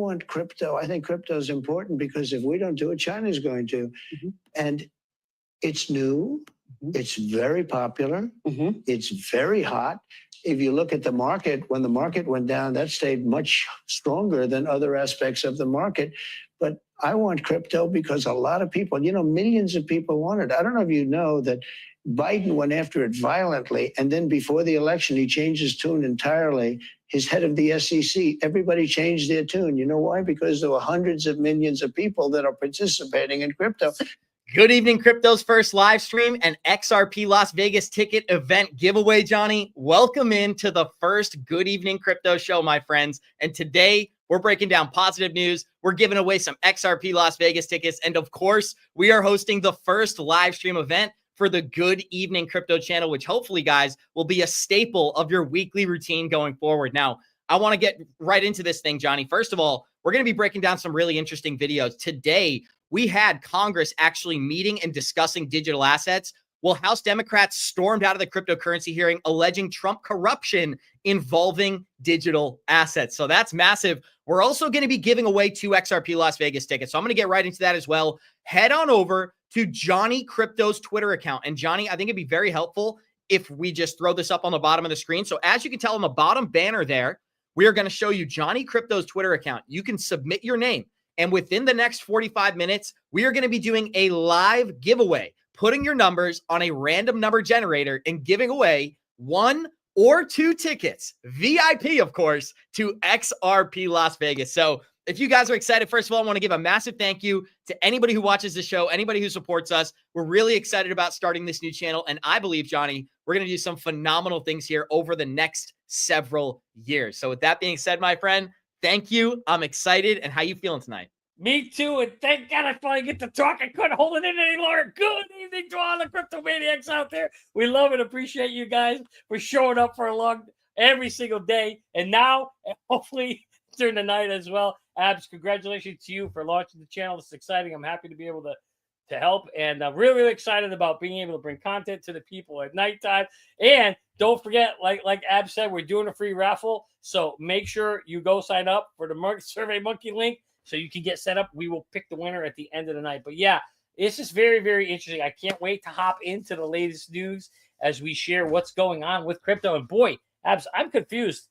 want crypto. I think crypto is important because if we don't do it, China's going to. Mm-hmm. And it's new. Mm-hmm. It's very popular. Mm-hmm. It's very hot. If you look at the market, when the market went down, that stayed much stronger than other aspects of the market. But I want crypto because a lot of people, millions of people want it. I don't know if you know that Biden went after it violently, and then before the election, he changed his tune entirely. His head of the SEC, everybody changed their tune. You know why? Because there were hundreds of millions of people that are participating in crypto. Good evening, Krypto's first live stream and XRP Las Vegas ticket event giveaway, Johnny. Welcome into the first Good Evening Crypto show, my friends. And today we're breaking down positive news. We're giving away some XRP Las Vegas tickets. And of course, we are hosting the first live stream event for the Good Evening Crypto channel, which hopefully, guys, will be a staple of your weekly routine going forward. Now, I want to get right into this thing, Johnny. First of all, we're going to be breaking down some really interesting videos. Today, we had Congress actually meeting and discussing digital assets. Well, House Democrats stormed out of the cryptocurrency hearing, alleging Trump corruption involving digital assets. So that's massive. We're also going to be giving away 2 XRP Las Vegas tickets. So I'm going to get right into that as well. Head on over to Johnny Krypto's Twitter account. And Johnny, I think it'd be very helpful if we just throw this up on the bottom of the screen. So as you can tell on the bottom banner there, we are going to show you Johnny Krypto's Twitter account. You can submit your name. And within the next 45 minutes, we are going to be doing a live giveaway, putting your numbers on a random number generator and giving away 1 or 2 tickets, VIP, of course, to XRP Las Vegas. So if you guys are excited, first of all, I want to give a massive thank you to anybody who watches the show, anybody who supports us. We're really excited about starting this new channel. And I believe, Johnny, we're going to do some phenomenal things here over the next several years. So with that being said, my friend, thank you. I'm excited. And how you feeling tonight? Me too. And thank God I finally get to talk. I couldn't hold it in any longer. Good evening to all the crypto maniacs out there. We love and appreciate you guys for showing up for every single day. And now, hopefully, during the night as well. Abs, congratulations to you for launching the channel. It's exciting. I'm happy to be able to help. And I'm really, really excited about being able to bring content to the people at nighttime. And don't forget, like Ab said, we're doing a free raffle. So make sure you go sign up for the Survey Monkey link so you can get set up. We will pick the winner at the end of the night. But yeah, it's just very, very interesting. I can't wait to hop into the latest news as we share what's going on with crypto. And boy, Abs, I'm confused.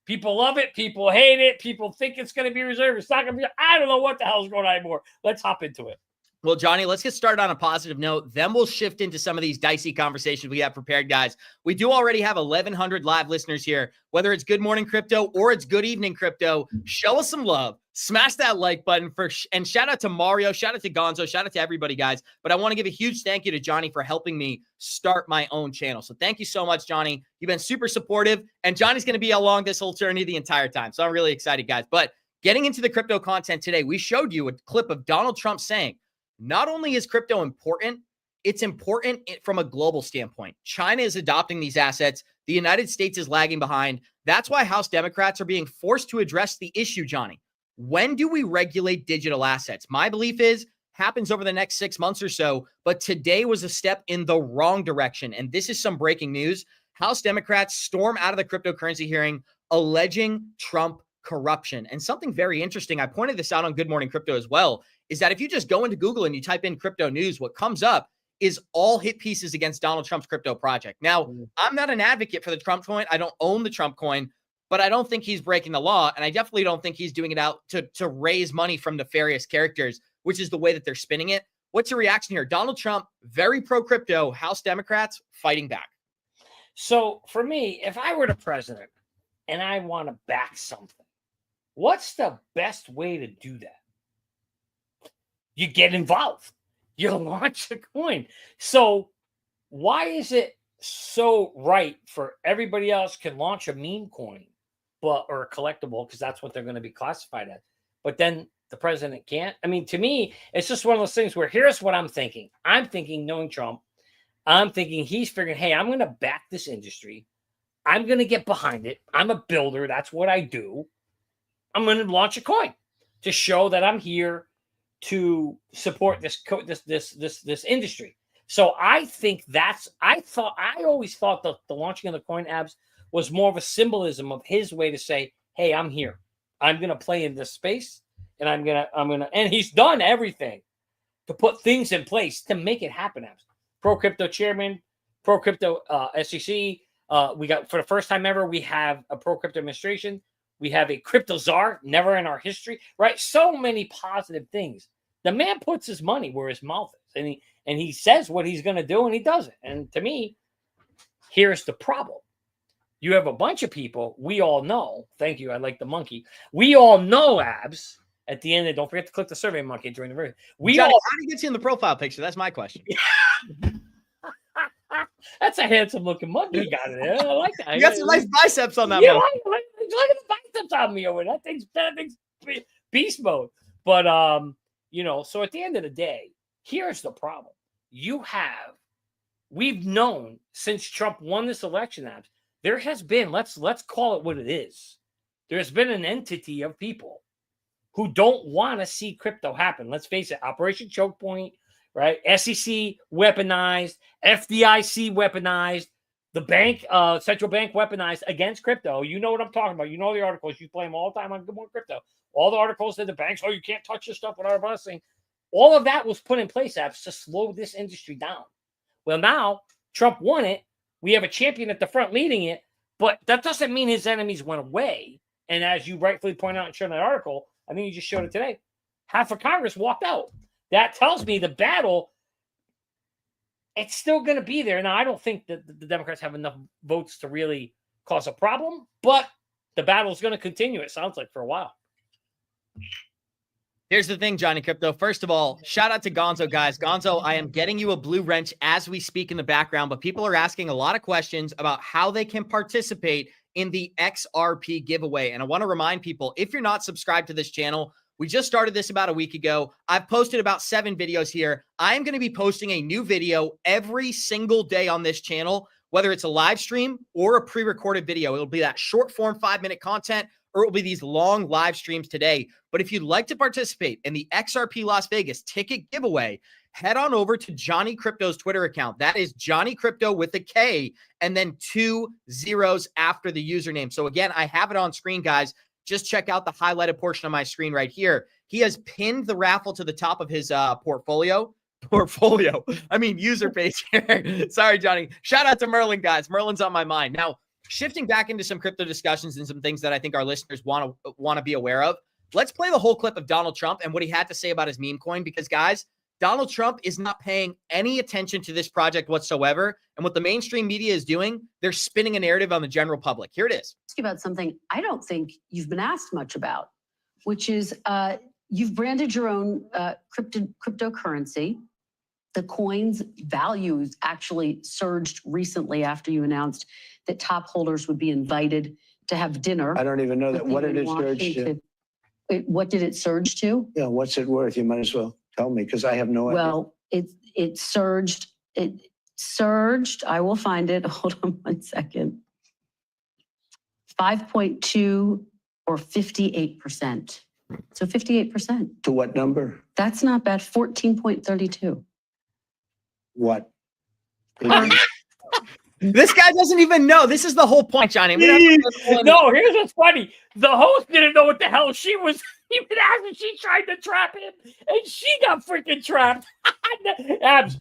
People love it. People hate it. People think it's going to be reserved. It's not going to be. I don't know what the hell is going on anymore. Let's hop into it. Well, Johnny, let's get started on a positive note. Then we'll shift into some of these dicey conversations we have prepared, guys. We do already have 1,100 live listeners here. Whether it's Good Morning Crypto or it's Good Evening Crypto, show us some love. Smash that like button and shout out to Mario, shout out to Gonzo, shout out to everybody, guys. But I want to give a huge thank you to Johnny for helping me start my own channel. So thank you so much, Johnny. You've been super supportive, and Johnny's going to be along this whole journey the entire time. So I'm really excited, guys. But getting into the crypto content today, we showed you a clip of Donald Trump saying, not only is crypto important, it's important from a global standpoint. China is adopting these assets. The United States is lagging behind. That's why House Democrats are being forced to address the issue, Johnny. When do we regulate digital assets? My belief is happens over the next 6 months or so, but today was a step in the wrong direction. And this is some breaking news. House Democrats storm out of the cryptocurrency hearing, alleging Trump corruption. And something very interesting, I pointed this out on Good Morning Crypto as well, is that if you just go into Google and you type in crypto news, what comes up is all hit pieces against Donald Trump's crypto project. Now, I'm not an advocate for the Trump coin. I don't own the Trump coin, but I don't think he's breaking the law. And I definitely don't think he's doing it out to raise money from nefarious characters, which is the way that they're spinning it. What's your reaction here? Donald Trump, very pro-crypto, House Democrats fighting back. So for me, if I were the president and I want to back something, what's the best way to do that? You get involved. You launch a coin. So why is it so right for everybody else can launch a meme coin, or a collectible, because that's what they're going to be classified as, but then the president can't? I mean, to me, it's just one of those things where here's what I'm thinking. I'm thinking, knowing Trump, I'm thinking he's figuring, hey, I'm going to back this industry. I'm going to get behind it. I'm a builder. That's what I do. I'm going to launch a coin to show that I'm here to support this industry. So I think I always thought the launching of the coin, Abs, was more of a symbolism of his way to say, hey, I'm here. I'm going to play in this space, and and he's done everything to put things in place to make it happen. Pro Crypto chairman, Pro Crypto SEC. We got, for the first time ever, we have a Pro Crypto administration. We have a crypto czar, never in our history, right? So many positive things. The man puts his money where his mouth is, and he says what he's going to do, and he does it. And to me, here's the problem. You have a bunch of people, we all know. Thank you. I like the monkey. We all know, Abs. At the end, don't forget to click the survey monkey during the video. Johnny, how do you get you in the profile picture? That's my question. That's a handsome looking monkey you got it there. I like that. You got some nice biceps on that. Yeah, look at the biceps on me over there. That thing's beast mode. But so at the end of the day, here's the problem. We've known since Trump won this election, Abs, there has been, let's call it what it is. There's been an entity of people who don't want to see crypto happen. Let's face it, Operation Choke Point, right? SEC weaponized, FDIC weaponized, the bank, central bank weaponized against crypto. You know what I'm talking about. You know the articles. You play them all the time on Good Morning Crypto. All the articles that the banks, you can't touch your stuff without us saying. All of that was put in place, Abs, to slow this industry down. Well, now Trump won it. We have a champion at the front leading it, but that doesn't mean his enemies went away. And as you rightfully point out and showed in that article, I think you just showed it today, half of Congress walked out. That tells me the battle, it's still going to be there. Now, I don't think that the Democrats have enough votes to really cause a problem, but the battle is going to continue, it sounds like, for a while. Here's the thing, Johnny Krypto. First of all, shout out to Gonzo, guys. Gonzo, I am getting you a blue wrench as we speak in the background, but people are asking a lot of questions about how they can participate in the XRP giveaway. And I want to remind people, if you're not subscribed to this channel, we just started this about a week ago. I've posted about 7 videos here. I am going to be posting a new video every single day on this channel, whether it's a live stream or a pre-recorded video. It'll be that short form 5-minute content, or it will be these long live streams today. But if you'd like to participate in the XRP Las Vegas ticket giveaway, head on over to Johnny Krypto's Twitter account. That is Johnny Krypto with a K and then 2 zeros after the username. So again, I have it on screen, guys. Just check out the highlighted portion of my screen right here. He has pinned the raffle to the top of his user page here. Sorry, Johnny. Shout out to Merlin, guys. Merlin's on my mind. Now, shifting back into some crypto discussions and some things that I think our listeners want to be aware of. Let's play the whole clip of Donald Trump and what he had to say about his meme coin, because, guys, Donald Trump is not paying any attention to this project whatsoever. And what the mainstream media is doing, they're spinning a narrative on the general public. Here it is. Ask you about something I don't think you've been asked much about, which is you've branded your own cryptocurrency. The coin's values actually surged recently after you announced that top holders would be invited to have dinner. I don't even know that. What did it surge to? What did it surge to? Yeah, what's it worth? You might as well tell me, because I have no idea. Well, it surged. It surged. I will find it. Hold on 1 second. 5.2 or 58%. So 58%. To what number? That's not bad. 14.32. What? This guy doesn't even know. This is the whole point, Johnny. No, here's what's funny. The host didn't know what the hell she was even asking. She tried to trap him, and she got freaking trapped. Abs,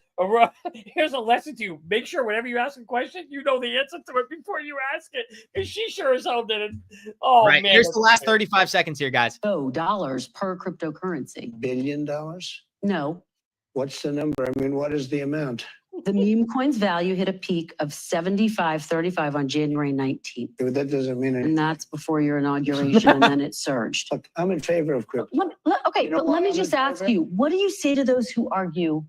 here's a lesson to you. Make sure whenever you ask a question, you know the answer to it before you ask it. And she sure as hell didn't. Oh, right. Man. Here's the last 35 seconds here, guys. $dollars per cryptocurrency. $1 billion? No. What's the number? I mean, what is the amount? The meme coin's value hit a peak of 75.35 on January 19th. That doesn't mean anything. And that's before your inauguration, and then it surged. Look, I'm in favor of crypto. Okay, but let me just ask you, what do you say to those who argue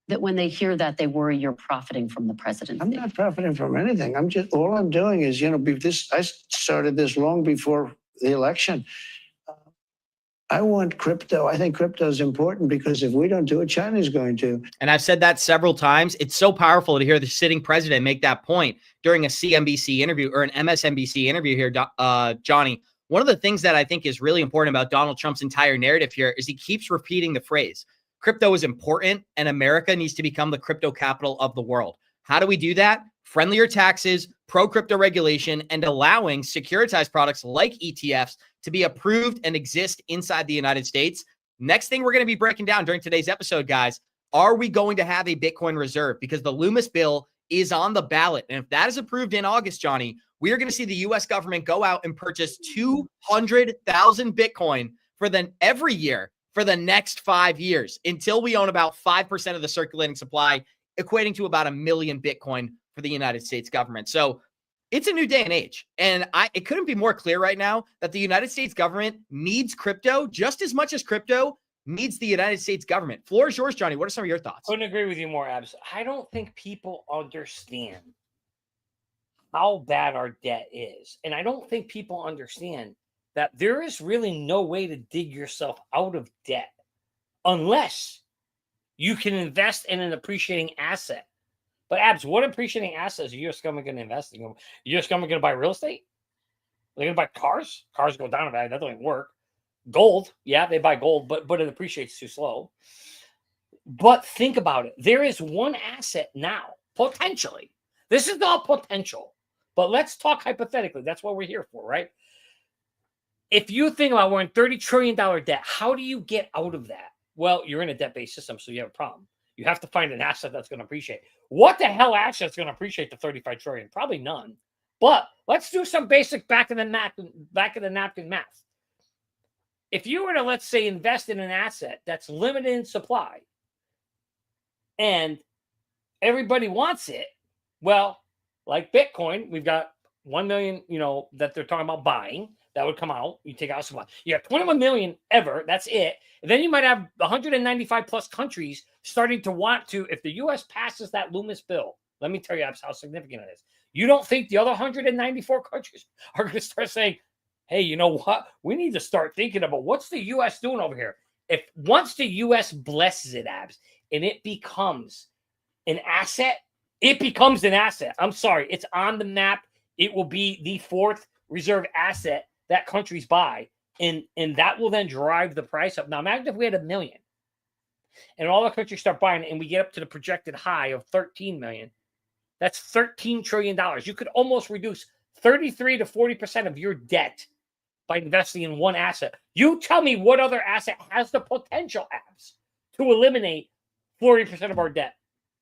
that when they hear that, they worry you're profiting from the presidency? I'm not profiting from anything. All I'm doing is, I started this long before the election. I want crypto. I think crypto is important because if we don't do it, China's going to. And I've said that several times. It's so powerful to hear the sitting president make that point during a CNBC interview or an MSNBC interview here, Johnny. One of the things that I think is really important about Donald Trump's entire narrative here is he keeps repeating the phrase, crypto is important and America needs to become the crypto capital of the world. How do we do that? Friendlier taxes, pro-crypto regulation, and allowing securitized products like ETFs to be approved and exist inside the United States. Next thing we're going to be breaking down during today's episode, guys, are we going to have a Bitcoin reserve? Because the Loomis bill is on the ballot. And if that is approved in August, Johnny, we are going to see the U.S. government go out and purchase 200,000 Bitcoin for every year for the next 5 years until we own about 5% of the circulating supply, equating to about 1 million Bitcoin for the United States government. So it's a new day and age. And it couldn't be more clear right now that the United States government needs crypto just as much as crypto needs the United States government. Floor is yours, Johnny. What are some of your thoughts? Couldn't agree with you more, Abs. I don't think people understand how bad our debt is. And I don't think people understand that there is really no way to dig yourself out of debt unless you can invest in an appreciating asset. But Abs, what appreciating assets are U.S. government going to invest in? U.S. government going to buy real estate? They're going to buy cars? Cars go down in value. That doesn't work. Gold, yeah, they buy gold, but it appreciates too slow. But think about it. There is one asset now, potentially. This is all potential. But let's talk hypothetically. That's what we're here for, right? If you think about we're in $30 trillion debt, how do you get out of that? Well, you're in a debt-based system, so you have a problem. You have to find an asset that's going to appreciate. What the hell asset is going to appreciate the 35 trillion? Probably none. But let's do some basic back of the napkin math. If you were to, let's say, invest in an asset that's limited in supply and everybody wants it, well, like Bitcoin, we've got 1 million, that they're talking about buying. That would come out. You take out supply. You have 21 million ever. That's it. And then you might have 195 plus countries starting to want to, if the U.S. passes that Loomis bill, let me tell you how significant it is. You don't think the other 194 countries are going to start saying, hey, you know what? We need to start thinking about what's the U.S. doing over here. If once the U.S. blesses it, Abs, and it becomes an asset, it becomes an asset. I'm sorry. It's on the map. It will be the fourth reserve asset that countries buy. And that will then drive the price up. Now, imagine if we had 1 million and all the countries start buying it and we get up to the projected high of 13 million. That's $13 trillion. You could almost reduce 33 to 40% of your debt by investing in one asset. You tell me what other asset has the potential, Abs, to eliminate 40% of our debt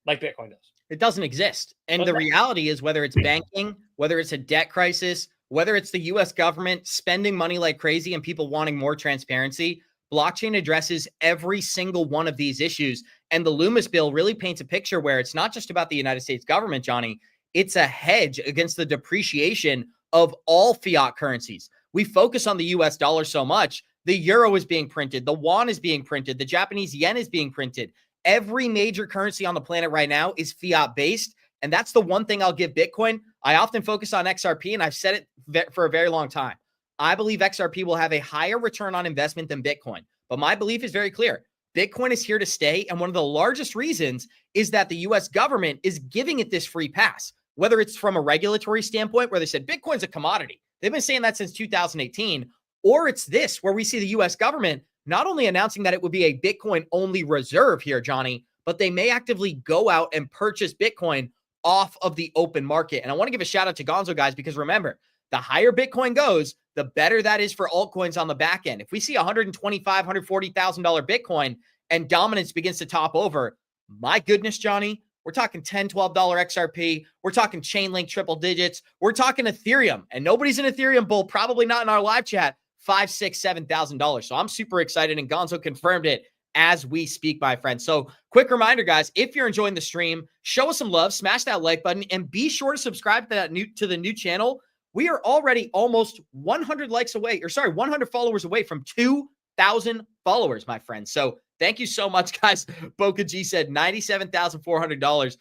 like Bitcoin does. It doesn't exist. And the reality is, whether it's banking, whether it's a debt crisis, whether it's the U.S. government spending money like crazy and people wanting more transparency, blockchain addresses every single one of these issues. And the Loomis bill really paints a picture where it's not just about the United States government, Johnny. It's a hedge against the depreciation of all fiat currencies. We focus on the US dollar so much. The euro is being printed. The yuan is being printed. The Japanese yen is being printed. Every major currency on the planet right now is fiat based. And that's the one thing I'll give Bitcoin. I often focus on XRP, and I've said it for a very long time. I believe XRP will have a higher return on investment than Bitcoin. But my belief is very clear. Bitcoin is here to stay. And one of the largest reasons is that the US government is giving it this free pass, whether it's from a regulatory standpoint where they said Bitcoin's a commodity. They've been saying that since 2018, or it's this where we see the US government not only announcing that it would be a Bitcoin only reserve here, Johnny, but they may actively go out and purchase Bitcoin off of the open market. And I want to give a shout out to Gonzo, guys, because remember, the higher Bitcoin goes, the better that is for altcoins on the back end. If we see $125,000, $140,000 Bitcoin and dominance begins to top over, my goodness, Johnny, we're talking $10, $12 XRP. We're talking Chainlink triple digits. We're talking Ethereum, and nobody's an Ethereum bull, probably not in our live chat, $5,000, $6,000, $7,000. So I'm super excited, and Gonzo confirmed it as we speak, my friends. So quick reminder, guys, if you're enjoying the stream, show us some love, smash that like button, and be sure to subscribe to the new channel. We are already almost 100 likes away, 100 followers away from 2,000 followers, my friends. So thank you so much, guys. Boca G said $97,400.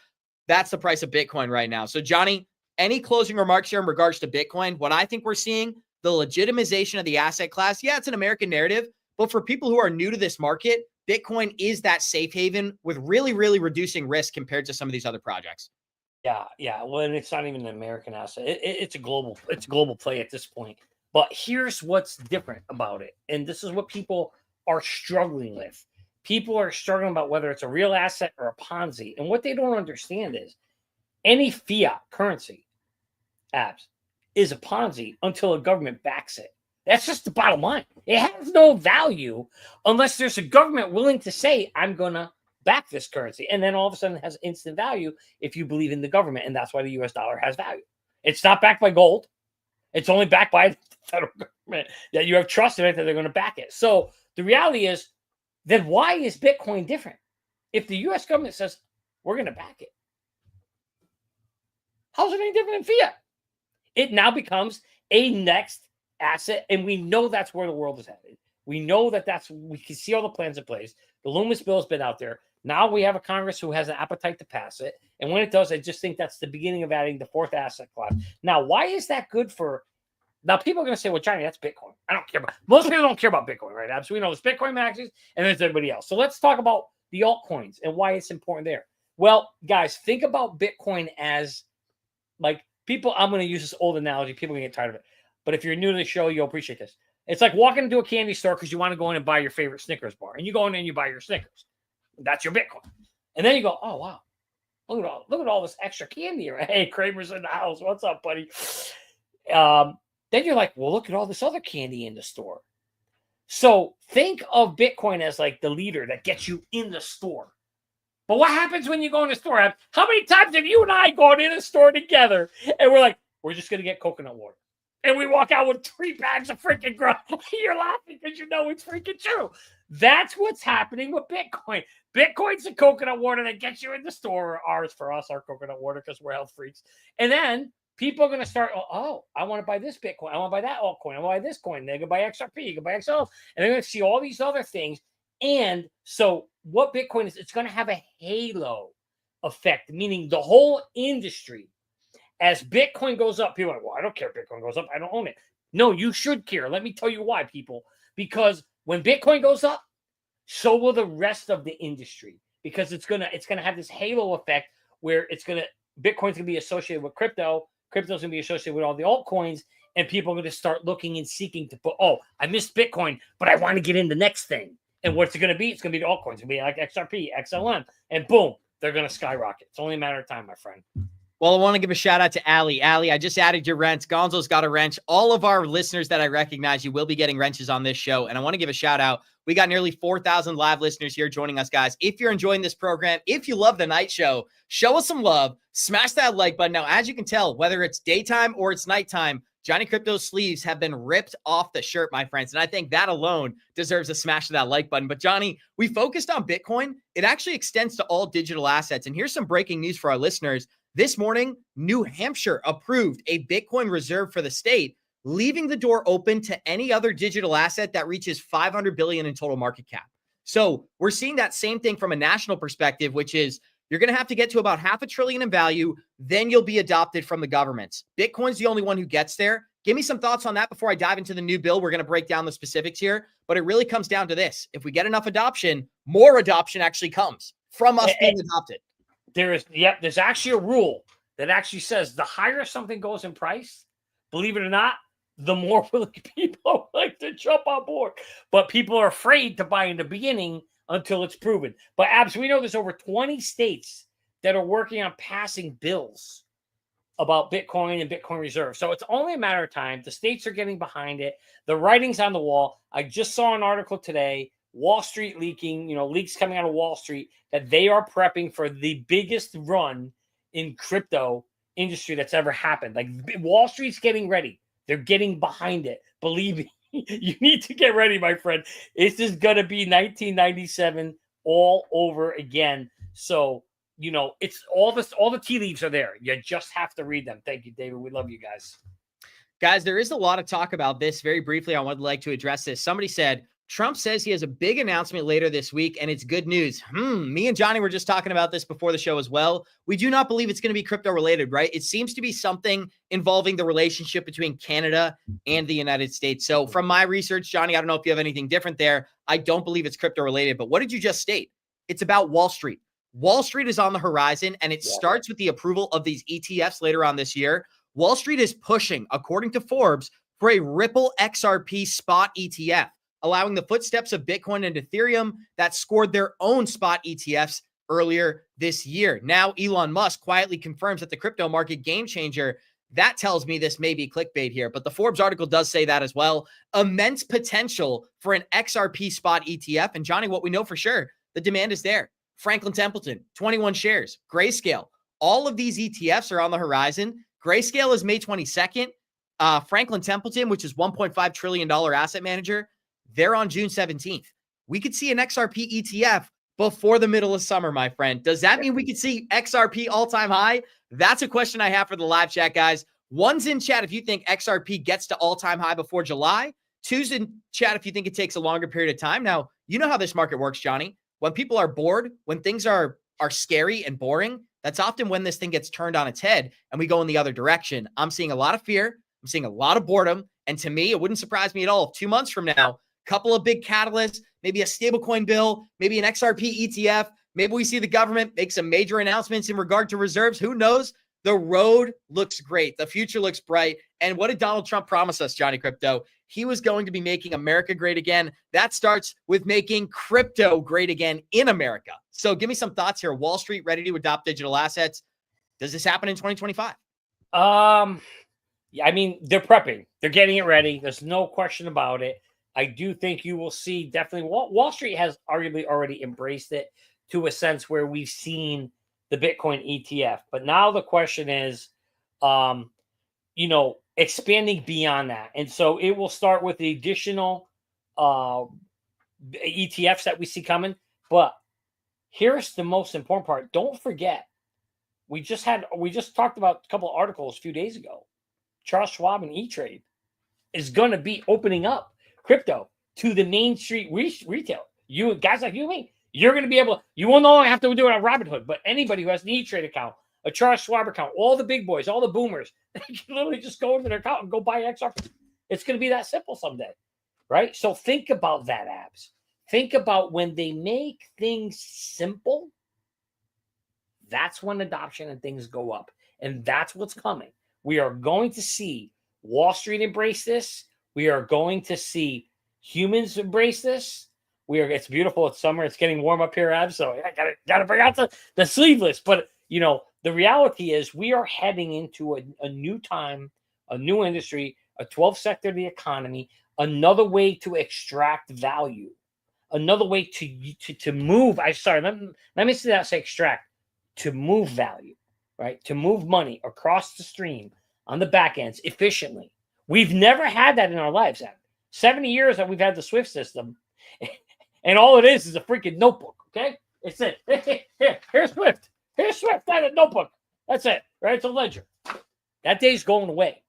That's the price of Bitcoin right now. So Johnny, any closing remarks here in regards to Bitcoin? What I think we're seeing, the legitimization of the asset class. Yeah, it's an American narrative, but for people who are new to this market, Bitcoin is that safe haven with really, really reducing risk compared to some of these other projects. Yeah. Well, and it's not even an American asset. It's a global play at this point. But here's what's different about it. And this is what people are struggling with. People are struggling about whether it's a real asset or a Ponzi. And what they don't understand is any fiat currency, Abs, is a Ponzi until a government backs it. That's just the bottom line. It has no value unless there's a government willing to say, I'm going to back this currency. And then all of a sudden it has instant value if you believe in the government. And that's why the US dollar has value. It's not backed by gold. It's only backed by the federal government, that you have trust in it that they're going to back it. So the reality is, then why is Bitcoin different? If the US government says, we're going to back it, how's it any different than fiat? It now becomes a next asset, and we know that's where the world is headed. We know we can see all the plans in place. The Loomis bill has been out there. Now we have a Congress who has an appetite to pass it. And when it does, I just think that's the beginning of adding the fourth asset class. Now, why is that good for... Now, people are going to say, well, Johnny, that's Bitcoin. I don't care about... Most people don't care about Bitcoin, right? Absolutely. We know there's Bitcoin maxis and there's everybody else. So let's talk about the altcoins and why it's important there. Well, guys, think about Bitcoin as like people... I'm going to use this old analogy. People are going to get tired of it. But if you're new to the show, you'll appreciate this. It's like walking into a candy store because you want to go in and buy your favorite Snickers bar. And you go in and you buy your Snickers. That's your Bitcoin. And then you go, oh, wow. Look at all this extra candy here. Hey, Kramer's in the house. What's up, buddy? Then you're like, well, look at all this other candy in the store. So think of Bitcoin as like the leader that gets you in the store. But what happens when you go in the store? How many times have you and I gone in a store together and we're like, we're just going to get coconut water? And we walk out with 3 bags of freaking grunt. You're laughing because you know it's freaking true. That's what's happening with Bitcoin. Bitcoin's the coconut water that gets you in the store. Ours for us, our coconut water, because we're health freaks. And then people are going to start, oh, I want to buy this Bitcoin. I want to buy that altcoin. I want to buy this coin. They can buy XRP. You can buy XL. And they're going to see all these other things. And so what Bitcoin is, it's going to have a halo effect, meaning the whole industry. As Bitcoin goes up, people are like, well, I don't care if Bitcoin goes up. I don't own it. No, you should care. Let me tell you why, people. Because when Bitcoin goes up, so will the rest of the industry. Because it's gonna have this halo effect where Bitcoin's gonna be associated with crypto. Crypto's gonna be associated with all the altcoins, and people are gonna start looking and seeking to put, oh, I missed Bitcoin, but I want to get in the next thing. And what's it gonna be? It's gonna be the altcoins. It's gonna be like XRP, XLM, and boom, they're gonna skyrocket. It's only a matter of time, my friend. Well, I want to give a shout out to Allie. Allie, I just added your wrench. Gonzo's got a wrench. All of our listeners that I recognize, you will be getting wrenches on this show. And I want to give a shout out. We got nearly 4,000 live listeners here joining us, guys. If you're enjoying this program, if you love the night show, show us some love. Smash that like button. Now, as you can tell, whether it's daytime or it's nighttime, Johnny Krypto's sleeves have been ripped off the shirt, my friends. And I think that alone deserves a smash to that like button. But Johnny, we focused on Bitcoin. It actually extends to all digital assets. And here's some breaking news for our listeners. This morning, New Hampshire approved a Bitcoin reserve for the state, leaving the door open to any other digital asset that reaches $500 billion in total market cap. So we're seeing that same thing from a national perspective, which is you're going to have to get to about $500 billion in value. Then you'll be adopted from the governments. Bitcoin's the only one who gets there. Give me some thoughts on that before I dive into the new bill. We're going to break down the specifics here, but it really comes down to this. If we get enough adoption, more adoption actually comes from us being adopted. There's actually a rule that actually says the higher something goes in price, believe it or not, the more willing people like to jump on board. But people are afraid to buy in the beginning until it's proven. But Abs, we know there's over 20 states that are working on passing bills about Bitcoin and Bitcoin reserve. So it's only a matter of time. The states are getting behind it. The writing's on the wall. I just saw an article today, Wall Street leaking, leaks coming out of Wall Street, that they are prepping for the biggest run in crypto industry that's ever happened. Like Wall Street's getting ready. They're getting behind it. Believe me, you need to get ready, my friend. This is going to be 1997 all over again. So, it's all the tea leaves are there. You just have to read them. Thank you, David. We love you guys. Guys, there is a lot of talk about this. Very briefly, I would like to address this. Somebody said, Trump says he has a big announcement later this week, and it's good news. Me and Johnny were just talking about this before the show as well. We do not believe it's going to be crypto related, right? It seems to be something involving the relationship between Canada and the United States. So from my research, Johnny, I don't know if you have anything different there. I don't believe it's crypto related, but what did you just state? It's about Wall Street. Wall Street is on the horizon, and it starts with the approval of these ETFs later on this year. Wall Street is pushing, according to Forbes, for a Ripple XRP spot ETF, allowing the footsteps of Bitcoin and Ethereum that scored their own spot ETFs earlier this year. Now, Elon Musk quietly confirms that the crypto market game changer that tells me this may be clickbait here, but the Forbes article does say that as well. Immense potential for an XRP spot ETF. And Johnny, what we know for sure, the demand is there. Franklin Templeton, 21 shares. Grayscale, all of these ETFs are on the horizon. Grayscale is May 22nd. Franklin Templeton, which is $1.5 trillion asset manager, they're on June 17th. We could see an XRP ETF before the middle of summer, my friend. Does that mean we could see XRP all-time high? That's a question I have for the live chat, guys. One's in chat if you think XRP gets to all-time high before July. Two's in chat if you think it takes a longer period of time. Now, you know how this market works, Johnny. When people are bored, when things are scary and boring, that's often when this thing gets turned on its head and we go in the other direction. I'm seeing a lot of fear. I'm seeing a lot of boredom. And to me, it wouldn't surprise me at all if 2 months from now, a couple of big catalysts, maybe a stablecoin bill, maybe an XRP ETF, maybe we see the government make some major announcements in regard to reserves. Who knows? The road looks great. The future looks bright. And what did Donald Trump promise us, Johnny Krypto? He was going to be making America great again. That starts with making crypto great again in America. So give me some thoughts here. Wall Street ready to adopt digital assets. Does this happen in 2025? Yeah, I mean, they're prepping. They're getting it ready. There's no question about it. I do think you will see definitely Wall Street has arguably already embraced it to a sense where we've seen the Bitcoin ETF. But now the question is, expanding beyond that. And so it will start with the additional ETFs that we see coming. But here's the most important part. Don't forget, we just talked about a couple of articles a few days ago. Charles Schwab and E-Trade is going to be opening up crypto to the main street retail. You guys like you and me, you're going to be able, you will no longer have to do it on Robinhood, but anybody who has an E-Trade account, a Charles Schwab account, all the big boys, all the boomers, they can literally just go into their account and go buy XRP. It's going to be that simple someday, right? So think about that, Abs. Think about when they make things simple, that's when adoption and things go up. And that's what's coming. We are going to see Wall Street embrace this. We are going to see humans embrace this. It's beautiful. It's summer. It's getting warm up here, Ab. So I gotta bring out the sleeveless. But the reality is we are heading into a new time, a new industry, a 12th sector of the economy, another way to extract value, another way to move. Let me say extract, to move value, right? To move money across the stream on the back ends efficiently. We've never had that in our lives, Ab. 70 years that we've had the SWIFT system. And all it is a freaking notebook, okay? It's it. Here's SWIFT. Here's SWIFT. That's a notebook. That's it, right? It's a ledger. That day's going away.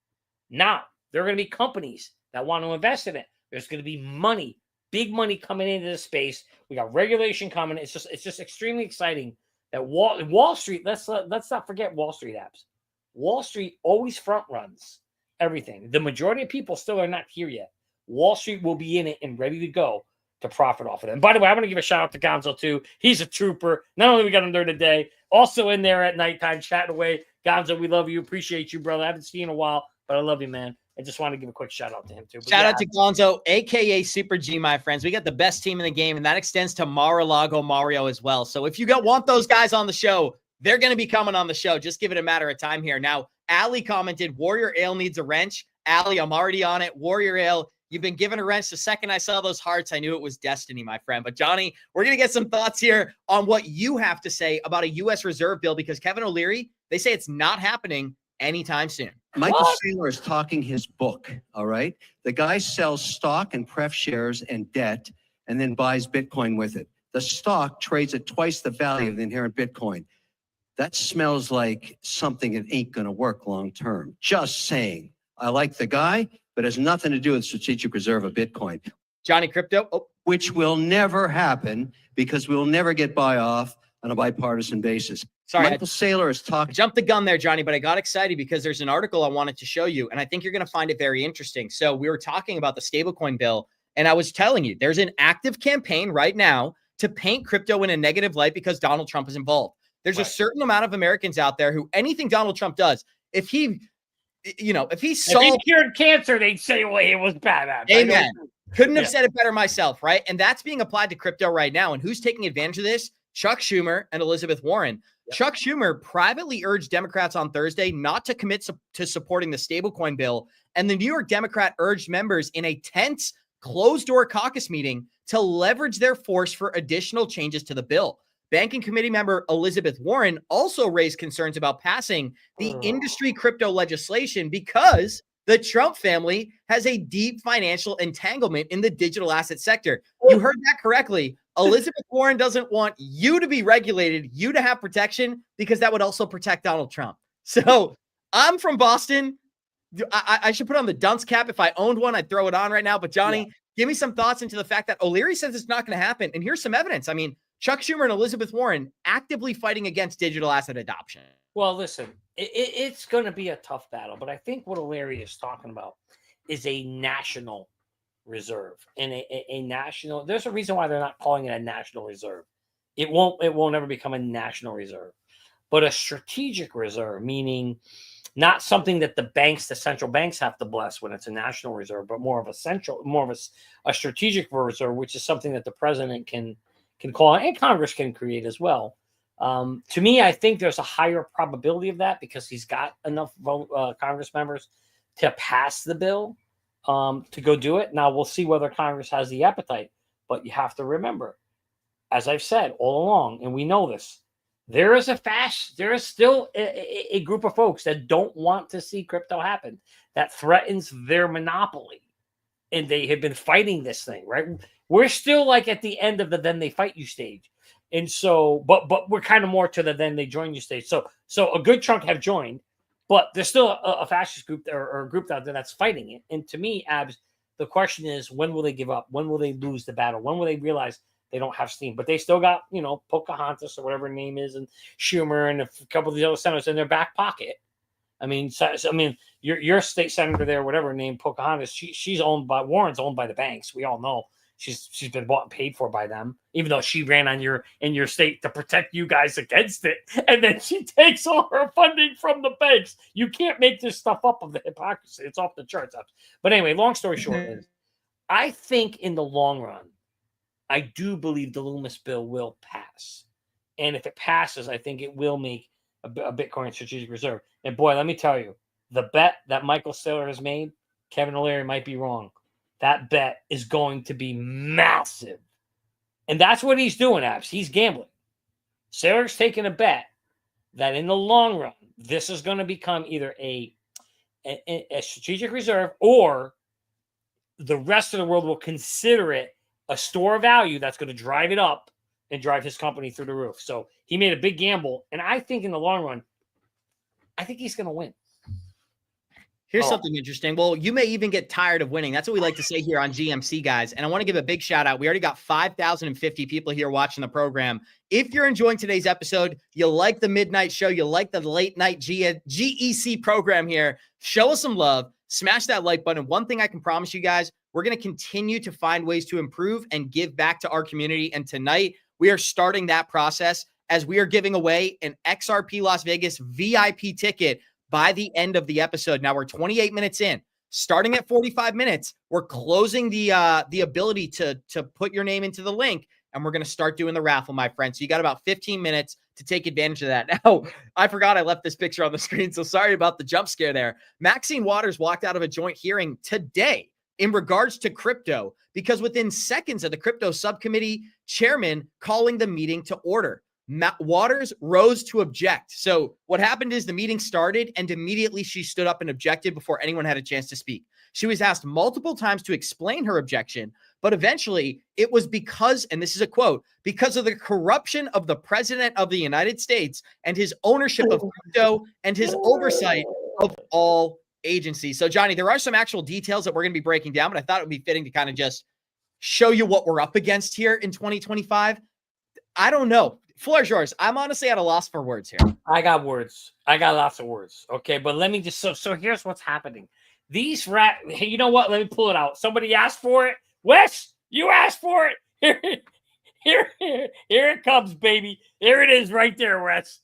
Now, there are going to be companies that want to invest in it. There's going to be money, big money coming into the space. We got regulation coming. It's just extremely exciting that Wall Street, let's not forget Wall Street, Abs. Wall Street always front runs everything. The majority of people still are not here yet. Wall Street will be in it and ready to go to profit off of it. And by the way, I'm going to give a shout out to Gonzo too. He's a trooper. Not only we got him there today, also in there at nighttime chatting away. Gonzo, we love you. Appreciate you, brother. I haven't seen you in a while, but I love you, man. I just want to give a quick shout out to him too. But shout out to Gonzo, aka Super G, my friends. We got the best team in the game, and that extends to Mar-a-Lago Mario as well. So if you want those guys on the show, they're going to be coming on the show. Just give it a matter of time here. Now, Allie commented, Warrior Ale needs a wrench. Allie, I'm already on it. Warrior Ale, you've been given a wrench. The second I saw those hearts, I knew it was destiny, my friend. But Johnny, we're going to get some thoughts here on what you have to say about a U.S. reserve bill, because Kevin O'Leary, they say it's not happening anytime soon. Michael Saylor is talking his book, all right? The guy sells stock and pref shares and debt and then buys Bitcoin with it. The stock trades at twice the value of the inherent Bitcoin. That smells like something that ain't going to work long term. Just saying. I like the guy, but it has nothing to do with strategic reserve of Bitcoin. Johnny Krypto. Oh. Which will never happen because we will never get buy off on a bipartisan basis. Sorry, Michael Saylor is I talking. jumped the gun there, Johnny, but I got excited because there's an article I wanted to show you, and I think you're going to find it very interesting. So we were talking about the stablecoin bill, and I was telling you there's an active campaign right now to paint crypto in a negative light because Donald Trump is involved. There's a certain amount of Americans out there who anything Donald Trump does, if he cured cancer, they'd say, well, it was bad. Amen. Couldn't have said it better myself, right? And that's being applied to crypto right now. And who's taking advantage of this? Chuck Schumer and Elizabeth Warren. Yep. Chuck Schumer privately urged Democrats on Thursday not to commit to supporting the stablecoin bill, and the New York Democrat urged members in a tense, closed-door caucus meeting to leverage their force for additional changes to the bill. Banking Committee member Elizabeth Warren also raised concerns about passing the industry crypto legislation because the Trump family has a deep financial entanglement in the digital asset sector. You heard that correctly. Elizabeth Warren doesn't want you to be regulated, you to have protection, because that would also protect Donald Trump. So I'm from Boston. I should put on the dunce cap. If I owned one, I'd throw it on right now. But Johnny, give me some thoughts into the fact that O'Leary says it's not going to happen. And here's some evidence. I mean, Chuck Schumer and Elizabeth Warren actively fighting against digital asset adoption. Well, listen, it's going to be a tough battle, but I think what O'Leary is talking about is a national reserve and a national. There's a reason why they're not calling it a national reserve. It won't ever become a national reserve, but a strategic reserve, meaning not something that the central banks have to bless when it's a national reserve, but more of a strategic reserve, which is something that the president can call and Congress can create as well. To me, I think there's a higher probability of that because he's got enough Congress members to pass the bill to go do it. Now, we'll see whether Congress has the appetite, but you have to remember, as I've said all along, and we know this, there is still a group of folks that don't want to see crypto happen, that threatens their monopoly. And they have been fighting this thing, right? We're still like at the end of the then they fight you stage. And so, but we're kind of more to the then they join you stage. So a good chunk have joined, but there's still a fascist group or a group out there that's fighting it. And to me, Abs, the question is, when will they give up? When will they lose the battle? When will they realize they don't have steam? But they still got, Pocahontas or whatever her name is, and Schumer and a couple of the other senators in their back pocket. I mean, your state senator there, whatever her name, Pocahontas, she's owned by Warren's owned by the banks. We all know she's been bought and paid for by them, even though she ran in your state to protect you guys against it, and then she takes all her funding from the banks. You can't make this stuff up of the hypocrisy. It's off the charts. But anyway, long story short is, I think in the long run, I do believe the Loomis bill will pass, and if it passes, I think it will make a Bitcoin strategic reserve. And boy, let me tell you, the bet that Michael Saylor has made, Kevin O'Leary might be wrong. That bet is going to be massive. And that's what he's doing, Abs. He's gambling. Saylor's taking a bet that in the long run, this is going to become either a strategic reserve, or the rest of the world will consider it a store of value that's going to drive it up and drive his company through the roof. So he made a big gamble. And I think in the long run, I think he's going to win. Here's something interesting. Well, you may even get tired of winning. That's what we like to say here on GMC, guys. And I want to give a big shout out. We already got 5,050 people here watching the program. If you're enjoying today's episode, you like the midnight show, you like the late night GEC program here, show us some love, smash that like button. One thing I can promise you guys, we're going to continue to find ways to improve and give back to our community. And tonight we are starting that process as we are giving away an XRP Las Vegas VIP ticket by the end of the episode. Now we're 28 minutes in. Starting at 45 minutes, we're closing the ability to put your name into the link, and we're going to start doing the raffle, my friend. So you got about 15 minutes to take advantage of that. Now, I forgot I left this picture on the screen, so sorry about the jump scare there. Maxine Waters walked out of a joint hearing today in regards to crypto, because within seconds of the crypto subcommittee chairman calling the meeting to order, Waters rose to object. So what happened is the meeting started, and immediately she stood up and objected before anyone had a chance to speak. She was asked multiple times to explain her objection, but eventually it was because, and this is a quote, because of the corruption of the president of the United States and his ownership of crypto and his oversight of all agencies. So Johnny, there are some actual details that we're going to be breaking down, but I thought it would be fitting to kind of just show you what we're up against here in 2025. I don't know. Floor is yours. I'm honestly at a loss for words here. I got words. I got lots of words. Okay, but let me just so here's what's happening. These hey, you know what? Let me pull it out. Somebody asked for it. Wes, you asked for it. Here it comes, baby. Here it is right there, Wes.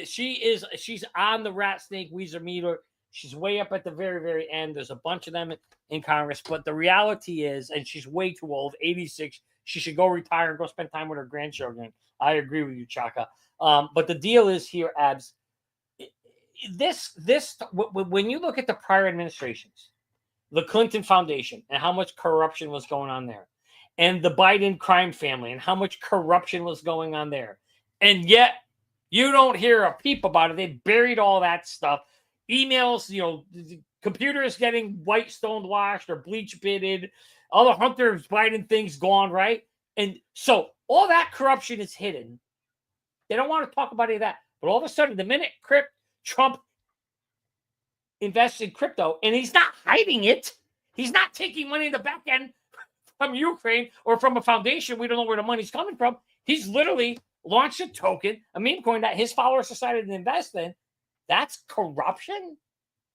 She's on the rat snake Weezer meter. She's way up at the very, very end. There's a bunch of them in Congress, but the reality is, and she's way too old, 86. she should go retire and go spend time with her grandchildren. I agree with you, Chaka. But the deal is here, Abs. When you look at the prior administrations, the Clinton Foundation and how much corruption was going on there, and the Biden crime family and how much corruption was going on there, and yet you don't hear a peep about it. They buried all that stuff. Emails, computers getting white stoned washed or bleach bitted, all the Hunter Biden things gone, right? And so all that corruption is hidden. They don't want to talk about any of that. But all of a sudden, the minute Trump invests in crypto, and he's not hiding it, he's not taking money in the back end from Ukraine or from a foundation. We don't know where the money's coming from. He's literally launched a token, a meme coin that his followers decided to invest in. That's corruption?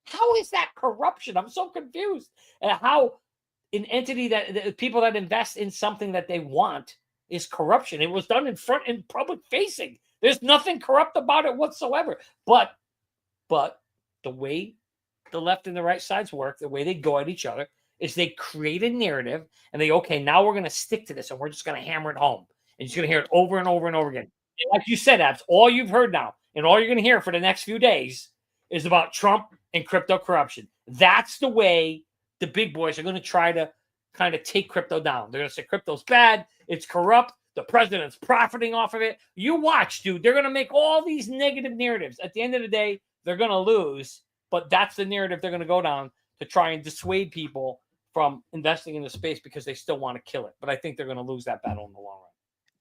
How is that corruption? I'm so confused at how an entity that people that invest in something that they want is corruption. It was done in public facing. There's nothing corrupt about it whatsoever. But the way the left and the right sides work, the way they go at each other, is they create a narrative and now we're going to stick to this and we're just going to hammer it home. And you're going to hear it over and over and over again. And like you said, Abs, all you've heard now and all you're going to hear for the next few days is about Trump and crypto corruption. That's the way the big boys are going to try to kind of take crypto down. They're going to say crypto's bad, it's corrupt, the president's profiting off of it. You watch, dude. They're going to make all these negative narratives. At the end of the day, they're going to lose, but that's the narrative they're going to go down to try and dissuade people from investing in the space because they still want to kill it. But I think they're going to lose that battle in the long run.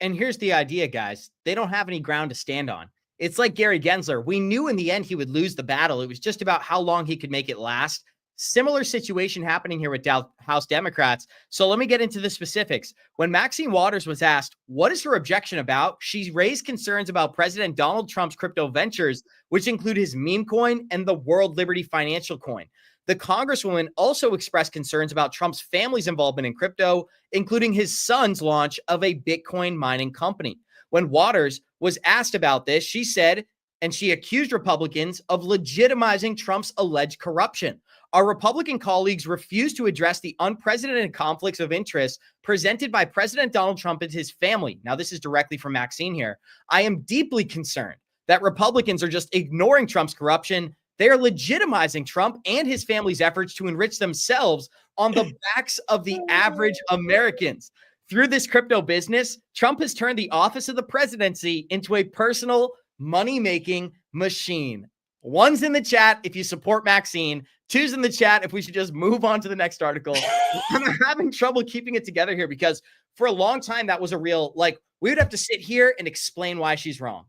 And here's the idea, guys. They don't have any ground to stand on. It's like Gary Gensler. We knew in the end he would lose the battle. It was just about how long he could make it last. Similar situation happening here with House Democrats. So let me get into the specifics. When Maxine Waters was asked, what is her objection about? She raised concerns about President Donald Trump's crypto ventures, which include his meme coin and the World Liberty Financial Coin. The Congresswoman also expressed concerns about Trump's family's involvement in crypto, including his son's launch of a Bitcoin mining company. When Waters was asked about this, she said, and she accused Republicans of legitimizing Trump's alleged corruption. Our Republican colleagues refused to address the unprecedented conflicts of interest presented by President Donald Trump and his family. Now, this is directly from Maxine here. I am deeply concerned that Republicans are just ignoring Trump's corruption. They are legitimizing Trump and his family's efforts to enrich themselves on the backs of the average Americans. Through this crypto business, Trump has turned the office of the presidency into a personal money-making machine. One's in the chat if you support Maxine. Two's in the chat if we should just move on to the next article. I'm having trouble keeping it together here because for a long time that was a real, we would have to sit here and explain why she's wrong.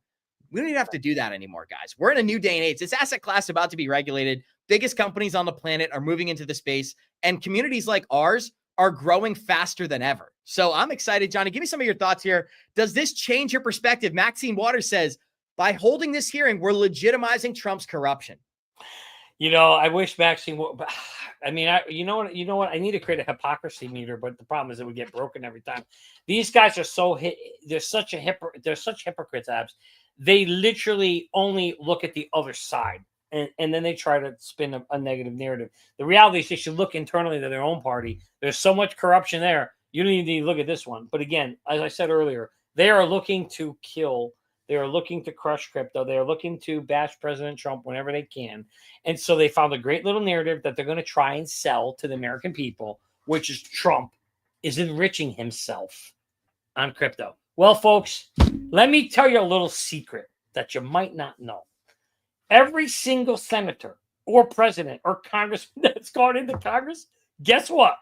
We don't even have to do that anymore, guys. We're in a new day and age. This asset class is about to be regulated. Biggest companies on the planet are moving into the space, and communities like ours are growing faster than ever. So I'm excited. Johnny, give me some of your thoughts here. Does this change your perspective? Maxine Waters says, by holding this hearing, we're legitimizing Trump's corruption. I wish Maxine would. I mean, you know what? I need to create a hypocrisy meter, but the problem is it would get broken every time. These guys are they're such hypocrites, Abs. They literally only look at the other side, and then they try to spin a negative narrative. The reality is they should look internally to their own party. There's so much corruption there. You don't even need to look at this one. But again, as I said earlier, they are looking to kill. They are looking to crush crypto. They are looking to bash President Trump whenever they can. And so they found a great little narrative that they're going to try and sell to the American people, which is Trump is enriching himself on crypto. Well, folks, let me tell you a little secret that you might not know. Every single senator or president or congressman that's gone into Congress, guess what?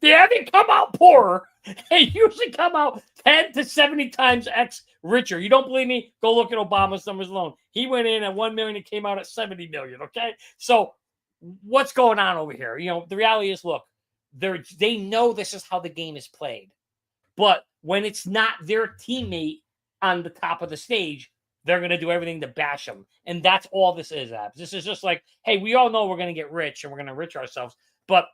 They haven't come out poorer. They usually come out 10 to 70 times X richer. You don't believe me? Go look at Obama's numbers alone. He went in at 1 million and came out at 70 million. Okay. So what's going on over here? The reality is, look, they know this is how the game is played. But when it's not their teammate on the top of the stage, they're going to do everything to bash them. And that's all this is, Abs. This is just like, hey, we all know we're going to get rich and we're going to enrich ourselves. But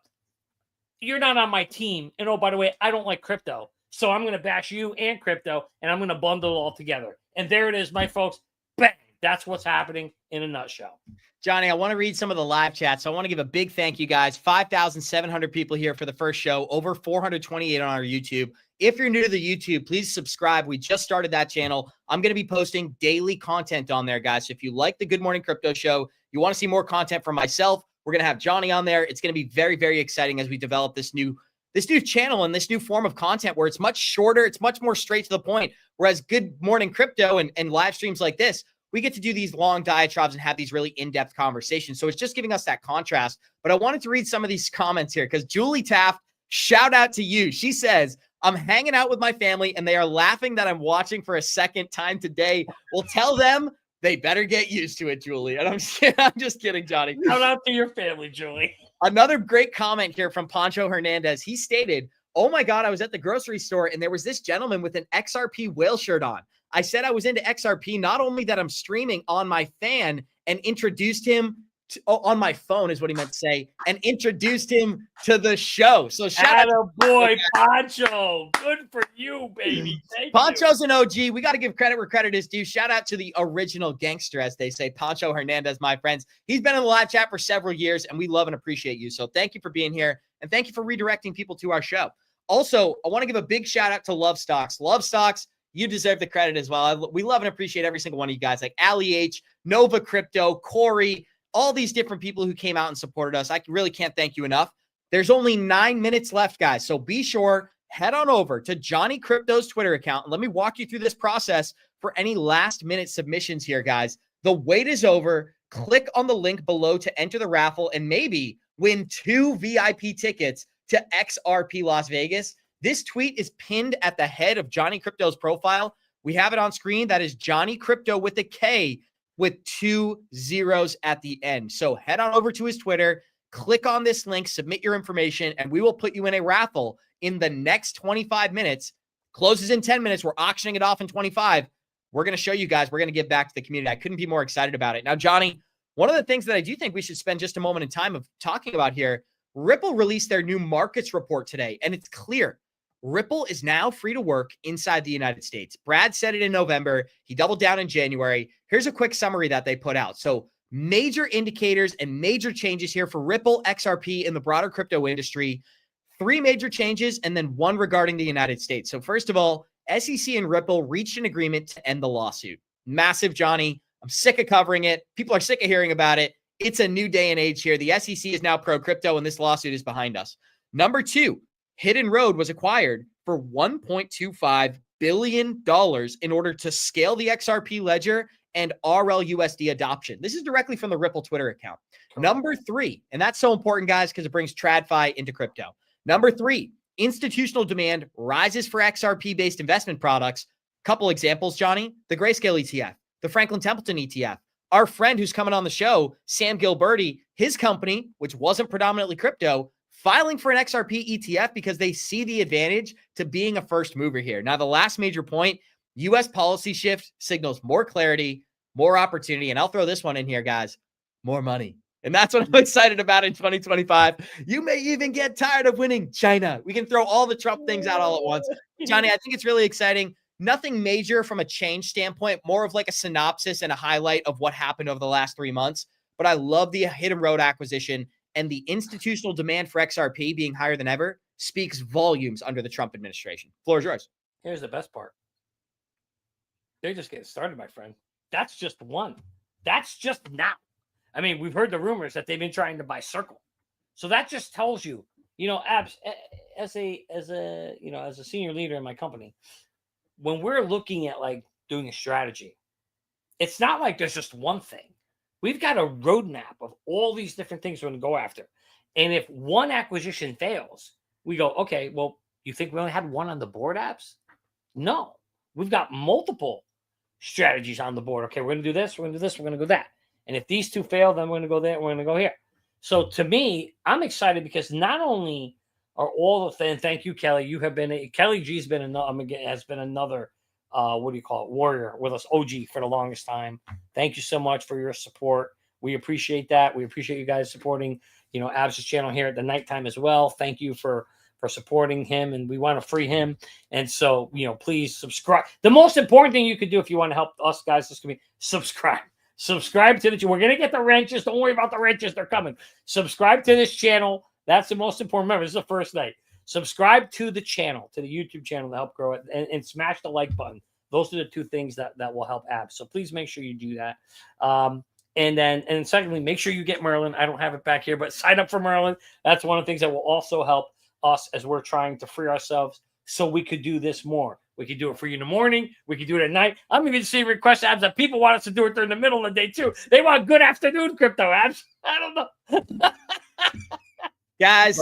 you're not on my team. And oh, by the way, I don't like crypto. So I'm going to bash you and crypto, and I'm going to bundle it all together. And there it is, my folks. Bang! That's what's happening in a nutshell. Johnny, I want to read some of the live chat. So I want to give a big thank you, guys. 5,700 people here for the first show, over 428 on our YouTube. If you're new to the YouTube, please subscribe. We just started that channel. I'm going to be posting daily content on there, guys. So if you like the Good Morning Crypto Show, you want to see more content from myself, we're going to have Johnny on there. It's going to be very, very exciting as we develop this new channel and this new form of content where it's much shorter. It's much more straight to the point. Whereas Good Morning Crypto and live streams like this, we get to do these long diatribes and have these really in-depth conversations. So it's just giving us that contrast. But I wanted to read some of these comments here because Julie Taft, shout out to you. She says, I'm hanging out with my family and they are laughing that I'm watching for a second time today. Well, tell them they better get used to it, Julie. And I'm just kidding, Johnny. Shout out to your family, Julie. Another great comment here from Pancho Hernandez. He stated, oh my God, I was at the grocery store and there was this gentleman with an XRP whale shirt on. I said I was into XRP, not only that I'm streaming on my fan and introduced him to, on my phone is what he meant to say, and introduced him to the show. So shout out boy, Pancho. Good for you, baby. Thank Pancho's an OG. We got to give credit where credit is due. Shout out to the original gangster, as they say, Pancho Hernandez, my friends. He's been in the live chat for several years, and we love and appreciate you. So thank you for being here, and thank you for redirecting people to our show. Also, I want to give a big shout out to Love Stocks. Love Stocks, you deserve the credit as well. We love and appreciate every single one of you guys, like Ali H, Nova Crypto, Corey, all these different people who came out and supported us. I really can't thank you enough. There's only 9 minutes left, guys. So be sure, head on over to Johnny Crypto's Twitter account. And let me walk you through this process for any last minute submissions here, guys. The wait is over. Click on the link below to enter the raffle and maybe win 2 VIP tickets to XRP Las Vegas. This tweet is pinned at the head of Johnny Crypto's profile. We have it on screen. That is Johnny Crypto with a K with 2 zeros at the end. So head on over to his Twitter, click on this link, submit your information, and we will put you in a raffle in the next 25 minutes. Closes in 10 minutes. We're auctioning it off in 25. We're going to show you guys. We're going to give back to the community. I couldn't be more excited about it. Now, Johnny, one of the things that I do think we should spend just a moment in time of talking about here, Ripple released their new markets report today, and it's clear. Ripple is now free to work inside the United States. Brad said it in November. He doubled down in January. Here's a quick summary that they put out. So major indicators and major changes here for Ripple, XRP, in the broader crypto industry. 3 major changes and then 1 regarding the United States. So first of all, SEC and Ripple reached an agreement to end the lawsuit. Massive, Johnny. I'm sick of covering it. People are sick of hearing about it. It's a new day and age here. The SEC is now pro-crypto, and this lawsuit is behind us. Number 2, Hidden Road was acquired for $1.25 billion in order to scale the XRP ledger and RLUSD adoption. This is directly from the Ripple Twitter account. Number 3, and that's so important, guys, because it brings TradFi into crypto. Number 3, institutional demand rises for XRP-based investment products. Couple examples, Johnny, the Grayscale ETF, the Franklin Templeton ETF. Our friend who's coming on the show, Sam Gilberti, his company, which wasn't predominantly crypto, filing for an XRP ETF because they see the advantage to being a first mover here. Now, the last major point, U.S. policy shift signals more clarity, more opportunity, and I'll throw this one in here, guys, more money. And that's what I'm excited about in 2025. You may even get tired of winning China. We can throw all the Trump things out all at once. Johnny, I think it's really exciting. Nothing major from a change standpoint, more of like a synopsis and a highlight of what happened over the last 3 months. But I love the Hidden Road acquisition, and the institutional demand for XRP being higher than ever speaks volumes under the Trump administration. Floor is yours. Here's the best part. They're just getting started, my friend. That's just one. That's just now. I mean, we've heard the rumors that they've been trying to buy Circle. So that just tells you, Abs, as a senior leader in my company, when we're looking at like doing a strategy, it's not like there's just one thing. We've got a roadmap of all these different things we're going to go after. And if one acquisition fails, we go, okay, well, you think we only had one on the board, Abs? No, we've got multiple strategies on the board. Okay, we're going to do this, we're going to do this, we're going to go that. And if these 2 fail, then we're going to go there, we're going to go here. So to me, I'm excited because not only are all of them, thank you, Kelly. You have been, Kelly G's been has been another, warrior with us, OG for the longest time. Thank you so much for your support. We appreciate that. We appreciate you guys supporting, Abs' channel here at the nighttime as well. Thank you for supporting him, and we want to free him. And so, please subscribe. The most important thing you could do if you want to help us guys, this could be subscribe. Subscribe to the channel. We're going to get the wrenches. Don't worry about the wrenches. They're coming. Subscribe to this channel. That's the most important. Remember, this is the first night. Subscribe to the channel, to the YouTube channel to help grow it, and smash the like button. Those are the two things that will help Abs. So please make sure you do that. And secondly, make sure you get Merlin. I don't have it back here, but sign up for Merlin. That's one of the things that will also help us as we're trying to free ourselves so we could do this more. We could do it for you in the morning. We could do it at night. I'm even seeing requests, Abs, that people want us to do it during the middle of the day too. They want good afternoon crypto, Abs. I don't know. Guys,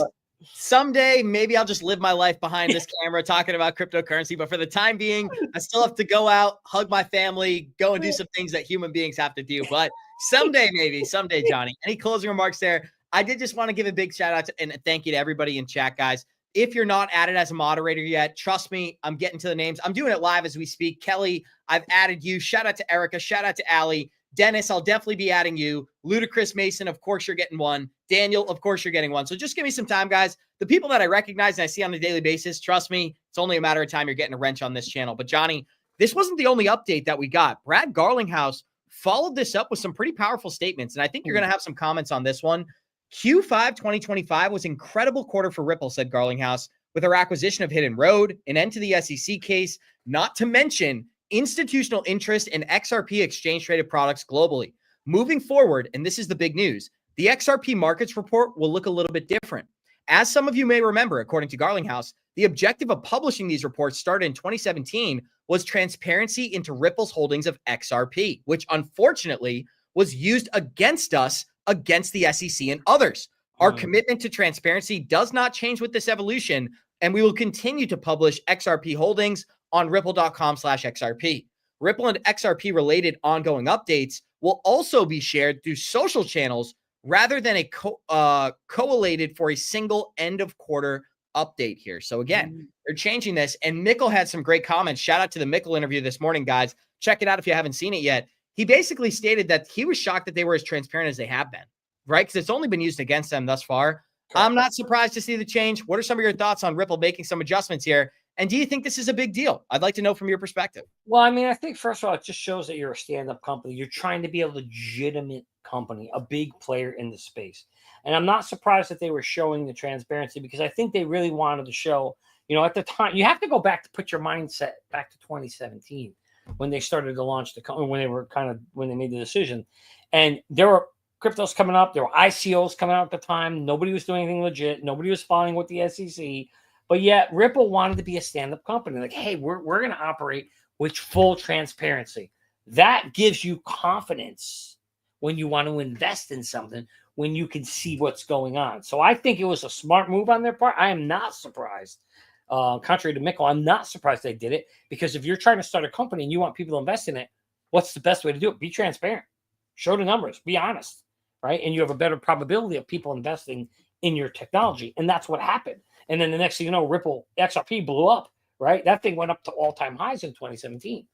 someday maybe I'll just live my life behind this camera talking about cryptocurrency. But for the time being, I still have to go out, hug my family, go and do some things that human beings have to do. But someday, maybe, someday, Johnny. Any closing remarks there? I did just want to give a big shout out and thank you to everybody in chat, guys. If you're not added as a moderator yet, trust me, I'm getting to the names. I'm doing it live as we speak. Kelly, I've added you. Shout out to Erica. Shout out to Allie. Dennis, I'll definitely be adding you. Ludacris Mason, of course you're getting one. Daniel, of course you're getting one. So just give me some time, guys. The people that I recognize and I see on a daily basis, trust me, it's only a matter of time you're getting a wrench on this channel. But Johnny, this wasn't the only update that we got. Brad Garlinghouse followed this up with some pretty powerful statements, and I think you're going to have some comments on this one. Q5 2025 was an incredible quarter for Ripple, said Garlinghouse, with our acquisition of Hidden Road, an end to the SEC case, not to mention institutional interest in XRP exchange-traded products globally. Moving forward, and this is the big news, the XRP markets report will look a little bit different. As some of you may remember, according to Garlinghouse, the objective of publishing these reports started in 2017 was transparency into Ripple's holdings of XRP, which unfortunately was used against us, against the SEC and others. Our commitment to transparency does not change with this evolution, and we will continue to publish XRP holdings on ripple.com/XRP. Ripple and XRP related ongoing updates will also be shared through social channels rather than a collated for a single end of quarter update here. So again, they're changing this, and Mikkel had some great comments. Shout out to the Mikkel interview this morning, guys. Check it out if you haven't seen it yet. He basically stated that he was shocked that they were as transparent as they have been, right? Because it's only been used against them thus far. I'm not surprised to see the change. What are some of your thoughts on Ripple making some adjustments here? And do you think this is a big deal? I'd like to know from your perspective. Well, I mean, I think first of all, it just shows that you're a stand-up company. You're trying to be a legitimate company, a big player in the space. And I'm not surprised that they were showing the transparency, because I think they really wanted to show, you know, at the time, you have to go back to put your mindset back to 2017 when they started to launch the company, when they made the decision. And there were cryptos coming up. There were ICOs coming out at the time. Nobody was doing anything legit. Nobody was following with the SEC. But yet Ripple wanted to be a stand-up company. Like, hey, we're going to operate with full transparency. That gives you confidence when you want to invest in something, when you can see what's going on. So I think it was a smart move on their part. I am not surprised. Contrary to Mikkel, I'm not surprised they did it, because if you're trying to start a company and you want people to invest in it, what's the best way to do it? Be transparent. Show the numbers. Be honest, right? And you have a better probability of people investing in your technology. And that's what happened. And then the next thing you know, Ripple XRP blew up, right? That thing went up to all-time highs in 2017.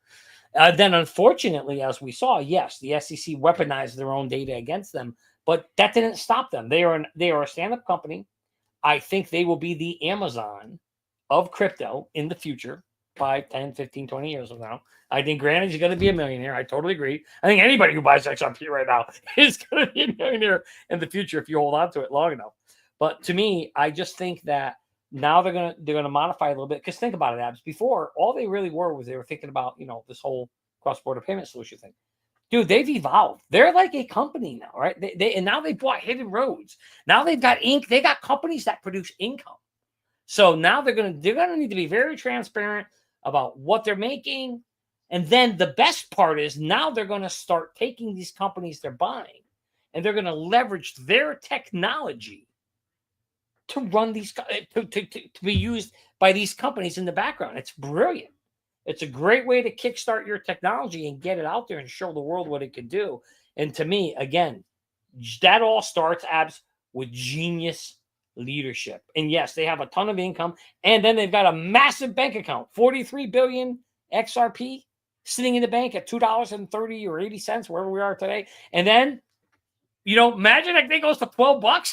Then, unfortunately, as we saw, yes, the SEC weaponized their own data against them, but that didn't stop them. They are a stand-up company. I think they will be the Amazon of crypto in the future by 10, 15, 20 years from now. I think Granny's going to be a millionaire. I totally agree. I think anybody who buys XRP right now is going to be a millionaire in the future if you hold on to it long enough. But to me, I just think that now they're gonna modify a little bit, because think about it, Abs. Before, all they really were was they were thinking about, you know, this whole cross-border payment solution thing. Dude, they've evolved. They're like a company now, right? And now they bought Hidden Roads. Now they've got they got companies that produce income. So now they're gonna need to be very transparent about what they're making. And then the best part is now they're gonna start taking these companies they're buying, and they're gonna leverage their technology to run these, to be used by these companies in the background. It's brilliant. It's a great way to kickstart your technology and get it out there and show the world what it can do. And to me, again, that all starts, Abs, with genius leadership. And yes, they have a ton of income, and then they've got a massive bank account, 43 billion XRP sitting in the bank at $2.30 or 80 cents, wherever we are today. And then, you know, imagine that thing goes to $12.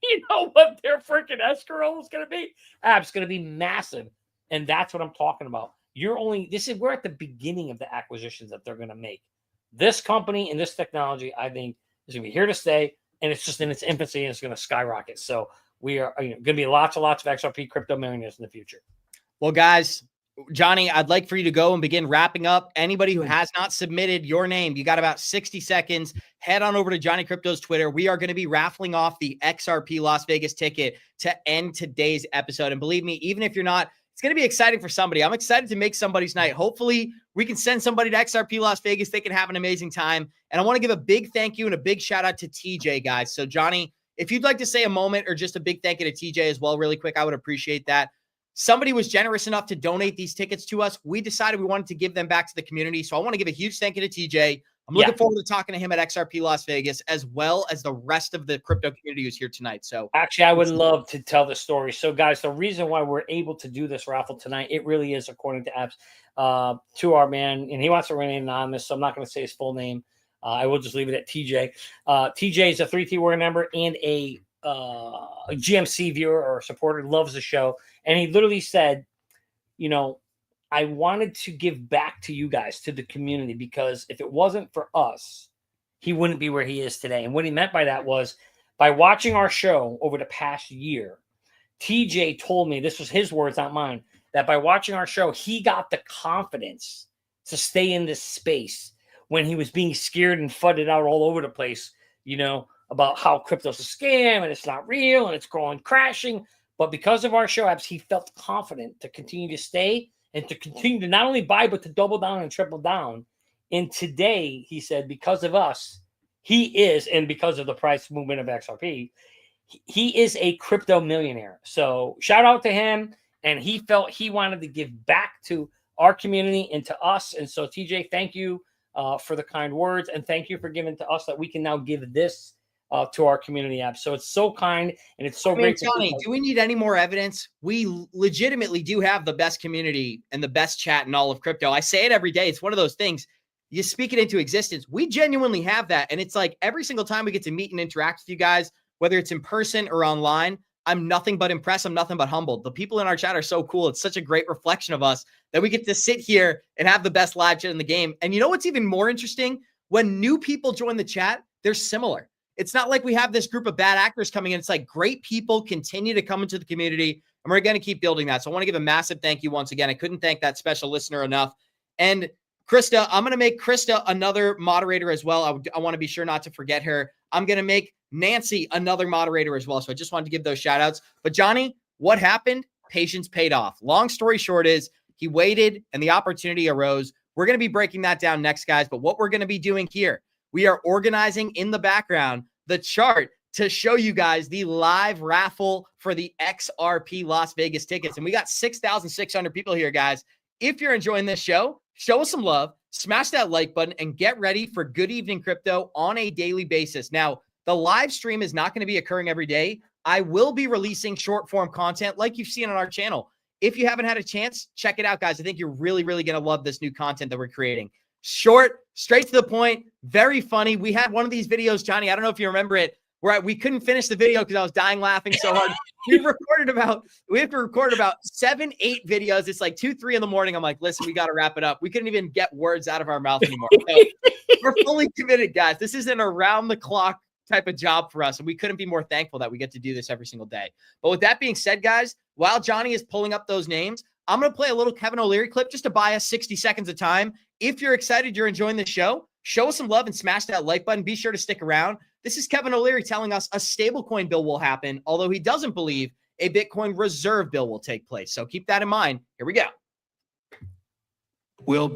You know what their freaking escrow is going to be? It's going to be massive. And that's what I'm talking about. We're at the beginning of the acquisitions that they're going to make. This company and this technology, I think, is going to be here to stay. And it's just in its infancy, and it's going to skyrocket. So we are going to be lots and lots of XRP crypto millionaires in the future. Well, guys, Johnny, I'd like for you to go and begin wrapping up. Anybody who has not submitted your name, you got about 60 seconds. Head on over to Johnny Krypto's Twitter. We are going to be raffling off the XRP Las Vegas ticket to end today's episode. And believe me, even if you're not, it's going to be exciting for somebody. I'm excited to make somebody's night. Hopefully, we can send somebody to XRP Las Vegas. They can have an amazing time. And I want to give a big thank you and a big shout out to TJ, guys. So, Johnny, if you'd like to say a moment or just a big thank you to TJ as well, really quick, I would appreciate that. Somebody was generous enough to donate these tickets to us. We decided we wanted to give them back to the community. So I want to give a huge thank you to TJ. I'm looking forward to talking to him at XRP Las Vegas, as well as the rest of the crypto community who's here tonight. So actually, I would love to tell the story. So guys, the reason why we're able to do this raffle tonight, it really is according to Apps, to our man, and he wants to remain anonymous, so I'm not going to say his full name. I will just leave it at TJ. TJ is a 3T Warrior member and a GMC viewer or supporter, loves the show. And he literally said, you know, I wanted to give back to you guys, to the community, because if it wasn't for us, he wouldn't be where he is today. And what he meant by that was, by watching our show over the past year, TJ told me, this was his words, not mine, that by watching our show, he got the confidence to stay in this space when he was being scared and fudded out all over the place, you know, about how crypto's a scam and it's not real and it's going crashing. But because of our show Apps, he felt confident to continue to stay and to continue to not only buy, but to double down and triple down. And today, he said, because of us, he is, and because of the price movement of XRP, he is a crypto millionaire. So shout out to him. And he felt he wanted to give back to our community and to us. And so, TJ, thank you for the kind words. And thank you for giving to us that we can now give this to our community app. So it's so kind and it's so great. Johnny, do we need any more evidence? We legitimately do have the best community and the best chat in all of crypto. I say it every day. It's one of those things. You speak it into existence. We genuinely have that. And it's like every single time we get to meet and interact with you guys, whether it's in person or online, I'm nothing but impressed. I'm nothing but humbled. The people in our chat are so cool. It's such a great reflection of us that we get to sit here and have the best live chat in the game. And you know what's even more interesting? When new people join the chat, they're similar. It's not like we have this group of bad actors coming in. It's like great people continue to come into the community, and we're going to keep building that. So I want to give a massive thank you once again. I couldn't thank that special listener enough. And Krista, I'm going to make Krista another moderator as well. I want to be sure not to forget her. I'm going to make Nancy another moderator as well. So I just wanted to give those shout outs. But Johnny, what happened? Patience paid off. Long story short is he waited and the opportunity arose. We're going to be breaking that down next, guys. But what we're going to be doing here, we are organizing in the background the chart to show you guys the live raffle for the XRP Las Vegas tickets. And we got 6,600 people here, guys. If you're enjoying this show, show us some love, smash that like button, and get ready for Good Evening Crypto on a daily basis. Now, the live stream is not going to be occurring every day. I will be releasing short form content like you've seen on our channel. If you haven't had a chance, check it out, guys. I think you're really, really going to love this new content that we're creating. Short, straight to the point, very funny. We had one of these videos, Johnny, I don't know if you remember it, where we couldn't finish the video because I was dying laughing so hard. We have to record about 7-8 videos. It's like 2-3 in the morning. I'm like, listen, we got to wrap it up. We couldn't even get words out of our mouth anymore. So we're fully committed, guys. This is an around the clock type of job for us, and we couldn't be more thankful that we get to do this every single day. But with that being said, guys, while Johnny is pulling up those names, I'm going to play a little Kevin O'Leary clip just to buy us 60 seconds of time. If you're excited, you're enjoying the show, show us some love and smash that like button. Be sure to stick around. This is Kevin O'Leary telling us a stablecoin bill will happen, although he doesn't believe a Bitcoin reserve bill will take place. So keep that in mind. Here we go. What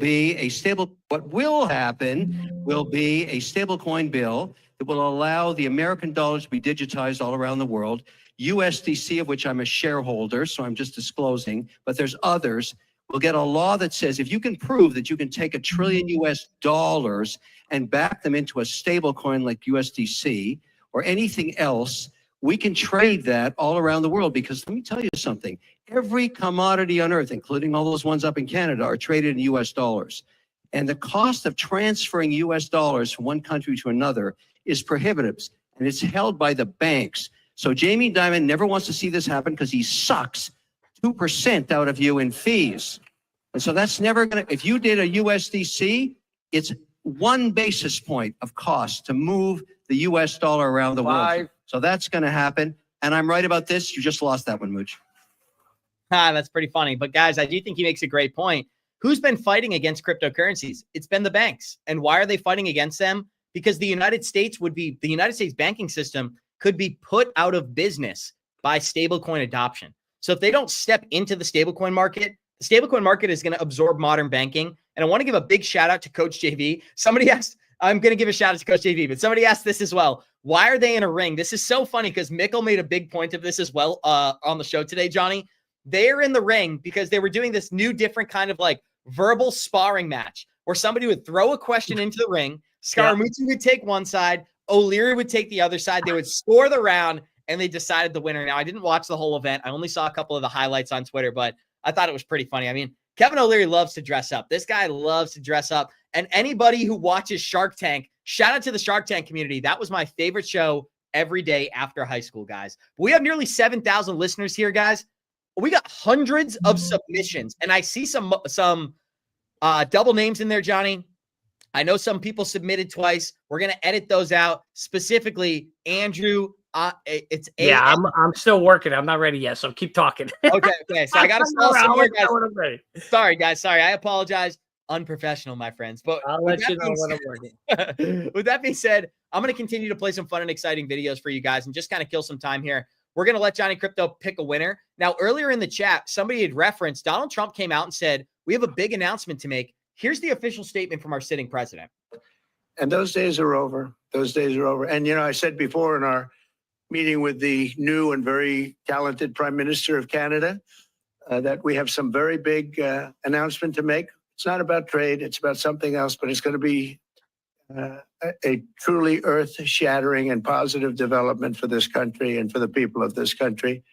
will happen will be a stablecoin bill that will allow the American dollar to be digitized all around the world. USDC, of which I'm a shareholder, so I'm just disclosing, but there's others, will get a law that says if you can prove that you can take $1 trillion US and back them into a stable coin like USDC or anything else, we can trade that all around the world. Because let me tell you something, every commodity on earth, including all those ones up in Canada, are traded in US dollars. And the cost of transferring US dollars from one country to another is prohibitive, and it's held by the banks. So Jamie Dimon never wants to see this happen because he sucks 2% out of you in fees. And so that's never going to, if you did a USDC, it's 1 basis point of cost to move the US dollar around the world. So that's going to happen. and I'm right about this, you just lost that one, Mooch. That's pretty funny. But guys, I do think he makes a great point. Who's been fighting against cryptocurrencies? It's been the banks. And why are they fighting against them? Because the United States banking system could be put out of business by stablecoin adoption. So if they don't step into the stablecoin market, the stablecoin market is going to absorb modern banking. And I want to give a big shout out to Coach JV. Somebody asked, I'm going to give a shout out to Coach JV, but somebody asked this as well. Why are they in a ring? This is so funny because Mikkel made a big point of this as well on the show today, Johnny. They're in the ring because they were doing this new different kind of like verbal sparring match where somebody would throw a question into the ring. Scaramucci would take one side, O'Leary would take the other side. They would score the round and they decided the winner. Now, I didn't watch the whole event. I only saw a couple of the highlights on Twitter, but I thought it was pretty funny. I mean, Kevin O'Leary loves to dress up. This guy loves to dress up. And anybody who watches Shark Tank, shout out to the Shark Tank community. That was my favorite show every day after high school, guys. We have nearly 7,000 listeners here, guys. We got hundreds of submissions, and I see some double names in there, Johnny. I know some people submitted twice. We're going to edit those out. Specifically, Andrew, it's I'm still working. I'm not ready yet, so keep talking. Okay. So I got to spell some more, guys. Sorry, guys. Sorry. I apologize. Unprofessional, my friends. But I'll let you know when I'm working. With that being said, I'm going to continue to play some fun and exciting videos for you guys and just kind of kill some time here. We're going to let Johnny Krypto pick a winner. Now, earlier in the chat, somebody had referenced Donald Trump came out and said, we have a big announcement to make. Here's the official statement from our sitting president. And those days are over. Those days are over. And, I said before in our meeting with the new and very talented Prime Minister of Canada that we have some very big announcement to make. It's not about trade. It's about something else, but it's going to be a truly earth-shattering and positive development for this country and for the people of this country.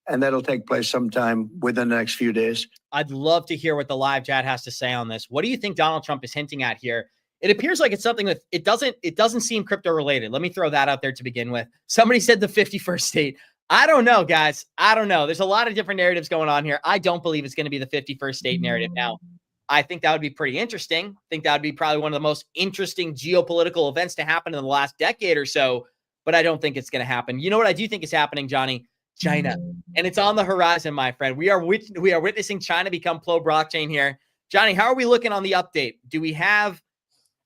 And that'll take place sometime within the next few days. I'd love to hear what the live chat has to say on this. What do you think Donald Trump is hinting at here? It appears like it's something that it doesn't seem crypto related. Let me throw that out there to begin with. Somebody said the 51st state. I don't know, guys. I don't know. There's a lot of different narratives going on here. I don't believe it's going to be the 51st state narrative now. I think that would be pretty interesting. I think that would be probably one of the most interesting geopolitical events to happen in the last decade or so, but I don't think it's going to happen. You know what I do think is happening, Johnny? China. And it's on the horizon, my friend. We are witnessing China become pro-blockchain here. Johnny, how are we looking on the update? Do we have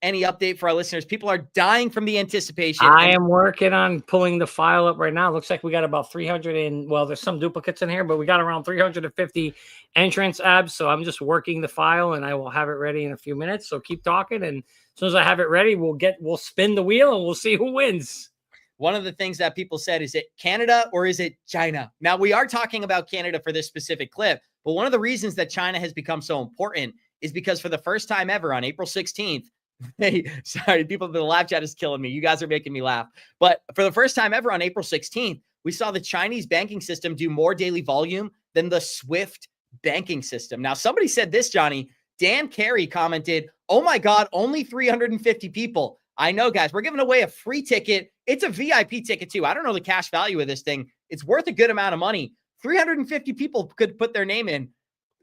any update for our listeners? People are dying from the anticipation. I am working on pulling the file up right now. Looks like we got about 300 there's some duplicates in here, but we got around 350 entrance abs. So I'm just working the file and I will have it ready in a few minutes. So keep talking. And as soon as I have it ready, we'll spin the wheel and we'll see who wins. One of the things that people said, is it Canada or is it China? Now, we are talking about Canada for this specific clip, but one of the reasons that China has become so important is because for the first time ever on April 16th, sorry, people in the live chat is killing me. You guys are making me laugh. But for the first time ever on April 16th, we saw the Chinese banking system do more daily volume than the SWIFT banking system. Now, somebody said this, Johnny. Dan Carey commented, oh my God, only 350 people. I know, guys, we're giving away a free ticket. It's a VIP ticket too. I don't know the cash value of this thing. It's worth a good amount of money. 350 people could put their name in.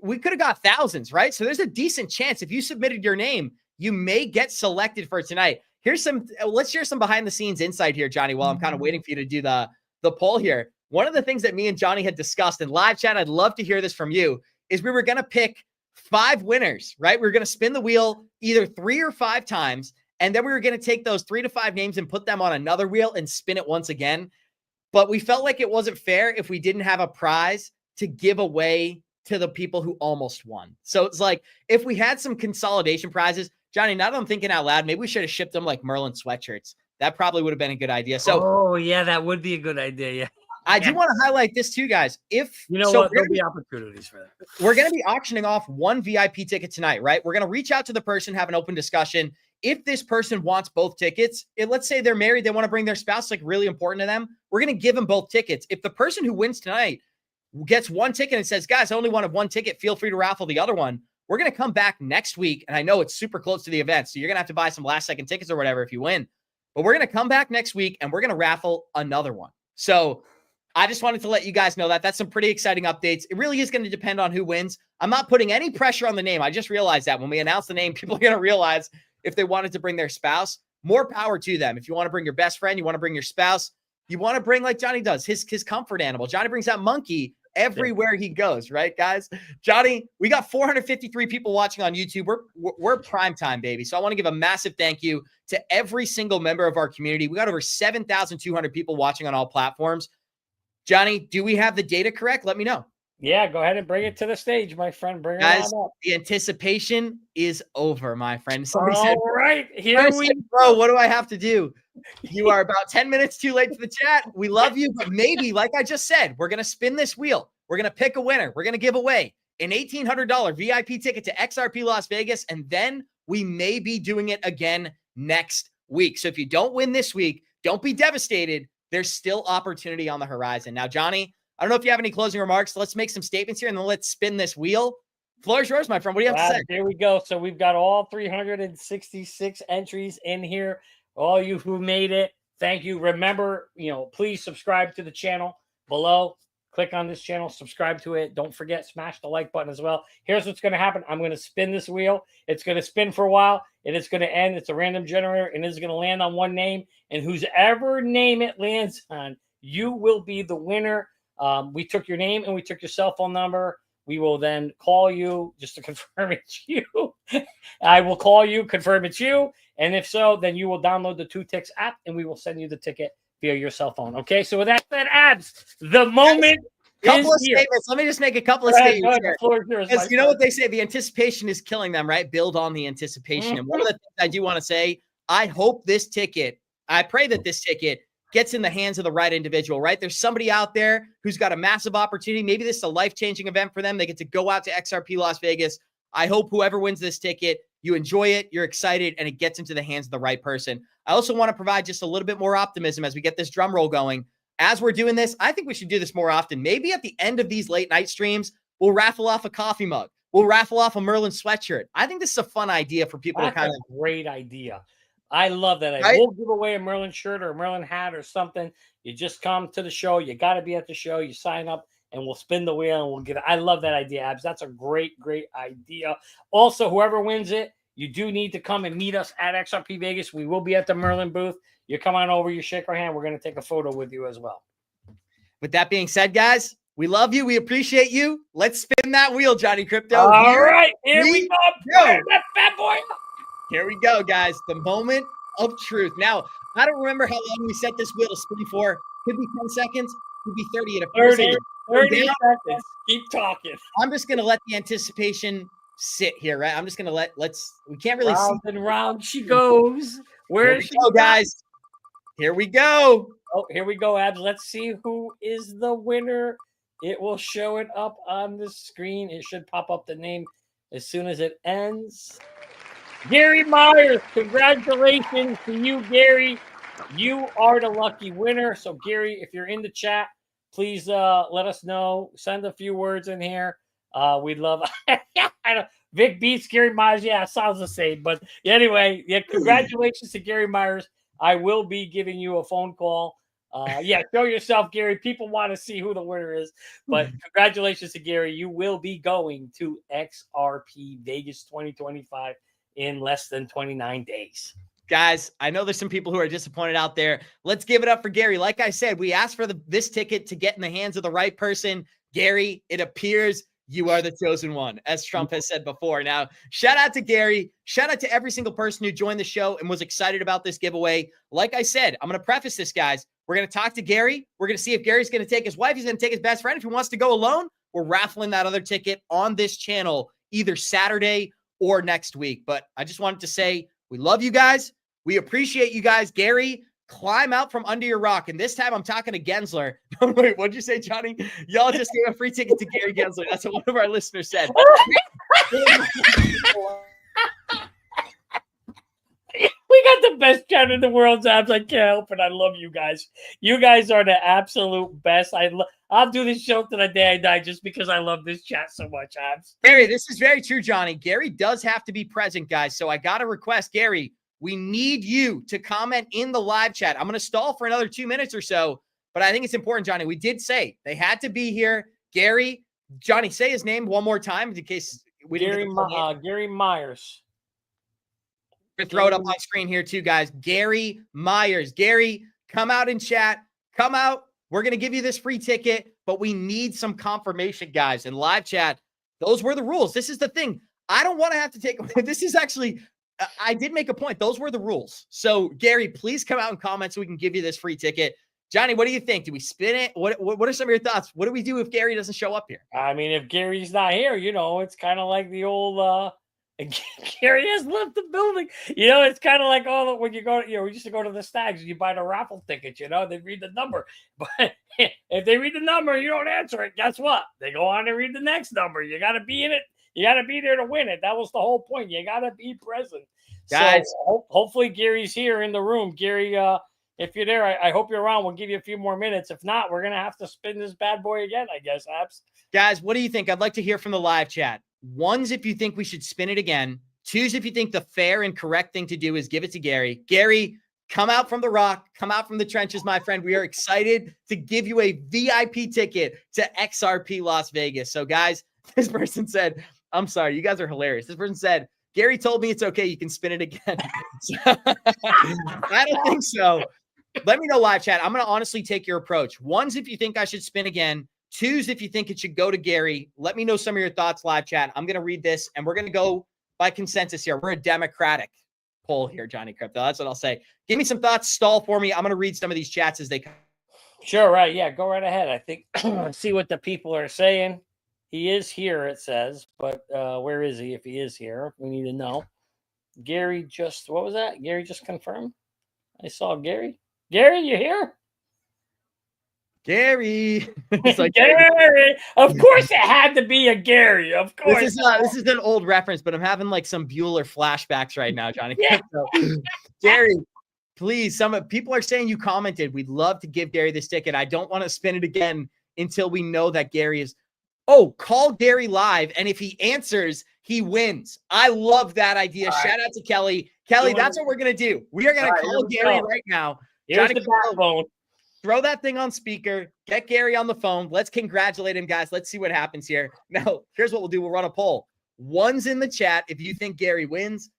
We could have got thousands, right? So there's a decent chance if you submitted your name, you may get selected for tonight. Let's share some behind the scenes insight here, Johnny, while I'm kind of waiting for you to do the poll here. One of the things that me and Johnny had discussed in live chat, I'd love to hear this from you, is we were going to pick 5 winners, right? We were going to spin the wheel either 3 or 5 times. And then we were going to take those 3 to 5 names and put them on another wheel and spin it once again. But we felt like it wasn't fair if we didn't have a prize to give away to the people who almost won. So it's like, if we had some consolidation prizes, Johnny, now that I'm thinking out loud, maybe we should have shipped them like Merlin sweatshirts. That probably would have been a good idea. So, yeah, that would be a good idea. Yeah. I do want to highlight this too, guys. There'll be opportunities for that. We're going to be auctioning off 1 VIP ticket tonight, right? We're going to reach out to the person, have an open discussion. If this person wants both tickets, let's say they're married, they want to bring their spouse, like really important to them, we're going to give them both tickets. If the person who wins tonight gets 1 ticket and says, guys, I only wanted 1 ticket, feel free to raffle the other one. We're going to come back next week. And I know it's super close to the event, so you're going to have to buy some last second tickets or whatever if you win. But we're going to come back next week and we're going to raffle another one. So I just wanted to let you guys know that that's some pretty exciting updates. It really is going to depend on who wins. I'm not putting any pressure on the name. I just realized that when we announce the name, people are going to realize if they wanted to bring their spouse, more power to them. If you want to bring your best friend, you want to bring your spouse, You want to bring, like Johnny does, his comfort animal. Johnny brings that monkey everywhere he goes, right, guys? Johnny, we got 453 people watching on YouTube. We're prime time, baby. So I want to give a massive thank you to every single member of our community. We got over 7,200 people watching on all platforms. Johnny, do we have the data correct? Let me know. Yeah, go ahead and bring it to the stage, my friend. Bring Guys, it on up. the anticipation is over, my friend. All Said, right, here we bro, what do I have to do? You are about 10 minutes too late for the chat. We love you, but maybe, like I just said, we're going to spin this wheel. We're going to pick a winner. We're going to give away an $1,800 VIP ticket to XRP Las Vegas, and then we may be doing it again next week. So if you don't win this week, don't be devastated. There's still opportunity on the horizon. Now, Johnny, I don't know if you have any closing remarks. Let's make some statements here, and then let's spin this wheel. Floor is yours, my friend. What do you have to say? Here we go. So we've got all 366 entries in here. All you who made it, thank you. Remember, please subscribe to the channel below. Click on this channel, subscribe to it. Don't forget, smash the like button as well. Here's what's going to happen. I'm going to spin this wheel. It's going to spin for a while, and it's going to end. It's a random generator, and it's going to land on one name. And whoever name it lands on, you will be the winner. We took your name and we took your cell phone number. We will then call you just to confirm it's you. I will call you, confirm it's you. And if so, then you will download the 2Tix app and we will send you the ticket via your cell phone. Okay. So with that said, Abs, the moment couple of here. statements. Let me just make a couple of statements here. Because you know what they say, the anticipation is killing them, right? Build on the anticipation. And one of the things I do want to say, I pray that this ticket gets in the hands of the right individual, right? There's somebody out there who's got a massive opportunity. Maybe this is a life-changing event for them. They get to go out to XRP Las Vegas. I hope whoever wins this ticket, you enjoy it, you're excited, and it gets into the hands of the right person. I also want to provide just a little bit more optimism as we get this drum roll going. As we're doing this, I think we should do this more often. Maybe at the end of these late night streams, we'll raffle off a coffee mug. We'll raffle off a Merlin sweatshirt. I think this is a fun idea for people to kind of. Great idea. I love that. Right? We'll give away a Merlin shirt or a Merlin hat or something. You just come to the show. You got to be at the show. You sign up and we'll spin the wheel and we'll get it. I love that idea, Abs. That's a great, great idea. Also, whoever wins it, you do need to come and meet us at XRP Vegas. We will be at the Merlin booth. You come on over, you shake our hand. We're going to take a photo with you as well. With that being said, guys, we love you. We appreciate you. Let's spin that wheel, Johnny Krypto. All right. Here we go. That fat boy. Here we go, guys. The moment of truth. Now, I don't remember how long we set this wheel to spin for. Could be 10 seconds. Could be 30. 30 seconds. Keep talking. I'm just going to let the anticipation sit here, right? I'm just going to we can't really round and round she goes. Where she go, guys? Here we go. Oh, here we go, Abs. Let's see who is the winner. It will show it up on the screen. It should pop up the name as soon as it ends. Gary Myers, congratulations to you, Gary. You are the lucky winner. So, Gary, if you're in the chat, please let us know. Send a few words in here. We'd love. Vic beats Gary Myers. Yeah, sounds the same. But anyway, yeah, congratulations to Gary Myers. I will be giving you a phone call. Show yourself, Gary. People want to see who the winner is. But congratulations to Gary. You will be going to XRP Vegas 2025 in less than 29 days. Guys, I know there's some people who are disappointed out there. Let's give it up for Gary. Like I said, we asked for this ticket to get in the hands of the right person. Gary, it appears you are the chosen one, as Trump has said before. Now, shout out to Gary. Shout out to every single person who joined the show and was excited about this giveaway. Like I said, I'm going to preface this, guys. We're going to talk to Gary. We're going to see if Gary's going to take his wife. He's going to take his best friend. If he wants to go alone, we're raffling that other ticket on this channel either Saturday or next week. But I just wanted to say we love you guys. We appreciate you guys. Gary, climb out from under your rock. And this time I'm talking to Gensler. Wait, what'd you say, Johnny? Y'all just gave a free ticket to Gary Gensler. That's what one of our listeners said. We got the best chat in the world, Abs. I can't help it. I love you guys. You guys are the absolute best. I'll do this show to the day I die just because I love this chat so much, Abs. Gary, this is very true, Johnny. Gary does have to be present, guys. So I got to request, Gary, we need you to comment in the live chat. I'm going to stall for another 2 minutes or so, but I think it's important, Johnny. We did say they had to be here. Gary, Johnny, say his name one more time in case we didn't. Gary Myers. We're going to throw it up on screen here too, guys. Gary Myers. Gary, come out and chat. come out. We're going to give you this free ticket, but we need some confirmation, guys. In live chat, those were the rules. This is the thing. I don't want to have to take this is actually, I did make a point. Those were the rules. So Gary, please come out and comment so we can give you this free ticket. Johnny, what do you think? Do we spin it? What are some of your thoughts? What do we do if Gary doesn't show up here? I mean, if Gary's not here, it's kind of like the old Gary has left the building. It's kind of like when you go, we used to go to the Stags and you buy the raffle tickets, they read the number. But if they read the number and you don't answer it, guess what? They go on and read the next number. You got to be in it. You got to be there to win it. That was the whole point. You got to be present. Guys, so hopefully Gary's here in the room. Gary, if you're there, I hope you're around. We'll give you a few more minutes. If not, we're going to have to spin this bad boy again, I guess, Abs. Guys, what do you think? I'd like to hear from the live chat. Ones, if you think we should spin it again. Twos, if you think the fair and correct thing to do is give it to Gary. Gary, come out from the rock. Come out from the trenches, my friend. We are excited to give you a VIP ticket to XRP Las Vegas. So, guys, this person said, I'm sorry, you guys are hilarious. This person said, Gary told me it's okay. You can spin it again. I don't think so. Let me know, live chat. I'm going to honestly take your approach. Ones, if you think I should spin again. Twos, if you think it should go to Gary. Let me know some of your thoughts, live chat. I'm going to read this, and we're going to go by consensus here. We're a democratic poll here, Johnny Krypto. That's what I'll say. Give me some thoughts. Stall for me. I'm going to read some of these chats as they come. Sure, right. Yeah, go right ahead. I think see what the people are saying. He is here, it says, but where is he if he is here? We need to know. Gary what was that? Gary just confirmed? I saw Gary. Gary, you here? Gary. It's like, Gary. Of course it had to be a Gary. Of course. This is an old reference, but I'm having like some Bueller flashbacks right now, Johnny. Yeah. So, Gary, please, people are saying you commented. We'd love to give Gary this ticket. I don't want to spin it again until we know that Gary is. Oh, call Gary live, and if he answers, he wins. I love that idea. All Shout out to Kelly. Kelly, that's what we're going to do. We are going to call Gary right now. Here's Johnny, the backbone. throw that thing on speaker. Get Gary on the phone. Let's congratulate him, guys. Let's see what happens here. Now, here's what we'll do. We'll run a poll. One's in the chat if you think Gary wins.